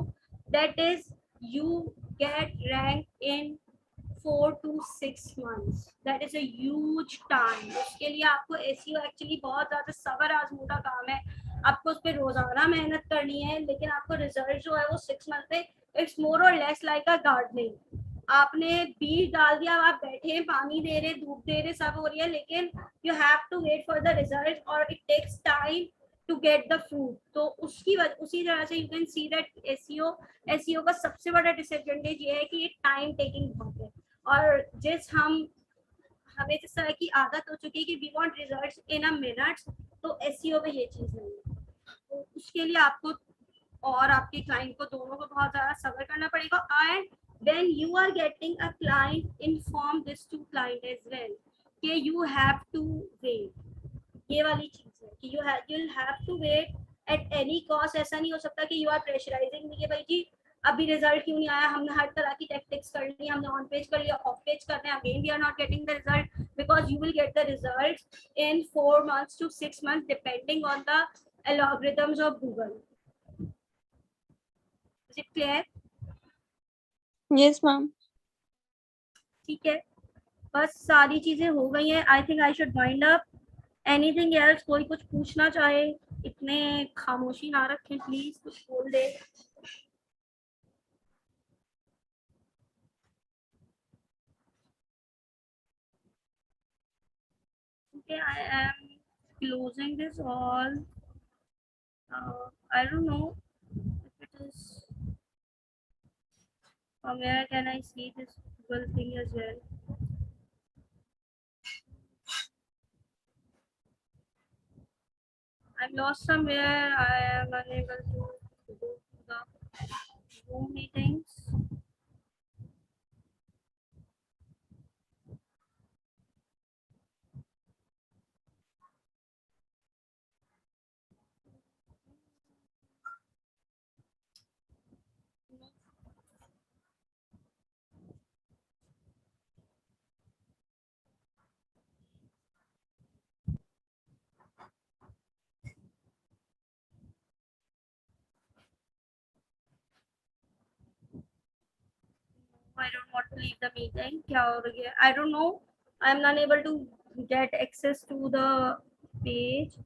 That is you get ranked in 4 to 6 months. That is a huge time. उसके लिए आपको SEO एक्चुअली बहुत ज़्यादा सबर आजमूदा काम है. आपको उस पर रोजाना मेहनत करनी है, लेकिन आपको रिजल्ट जो है वो 6 मंथ में. इट्स मोर और लेस लाइक अ गार्डनिंग. आपने बीज डाल दिया, आप बैठे हैं, पानी दे रहे, धूप दे रहे, सब हो रही है, लेकिन you have to wait for the result और it takes time to get the fruit. तो उसी तरह से you can see that SEO का सबसे बड़ा डिसएडवांटेज ये है कि ये टाइम टेकिंग बहुत है. और हमें जिस तरह की आदत हो चुकी है कि we want results in a minute, तो SEO में ये चीज नहीं है. तो उसके लिए आपको और आपके क्लाइंट को, दोनों को बहुत ज्यादा सब्र करना पड़ेगा. And when you are getting a client, inform this to client as well कि you have to wait. ये वाली चीज है कि you'll have to wait at any cost. ऐसा नहीं हो सकता कि you are pressurizing me कि भाई जी अभी रिजल्ट क्यों नहीं आया, हमने हर तरह की टैक्टिक्स कर ली, हमने ऑन पेज कर लिया, ऑफ पेज कर रहे हैं, again we are not getting the result, because you will get the result in 4 months to 6 months depending on the algorithms of Google. Is it clear? Yes, ma'am. ठीक है, बस सारी चीजें हो गई हैं. I think I should wind up. Anything else, कोई कुछ पूछना चाहे, इतने खामोशी ना रखें प्लीज, कुछ बोल दे. Okay, I am closing this all. I don't know if it is, from where can I see this Google thing as well. I'm lost somewhere. I am unable to go to the Zoom meetings. I don't want to leave the meeting. क्या हो गया? I don't know. I'm not able to get access to the page.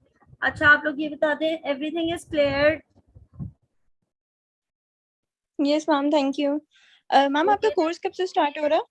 अच्छा, आप लोग ये बता दें, everything is cleared. Yes, ma'am. Thank you. Ma'am, आपका Okay. कोर्स कब से स्टार्ट हो रहा है?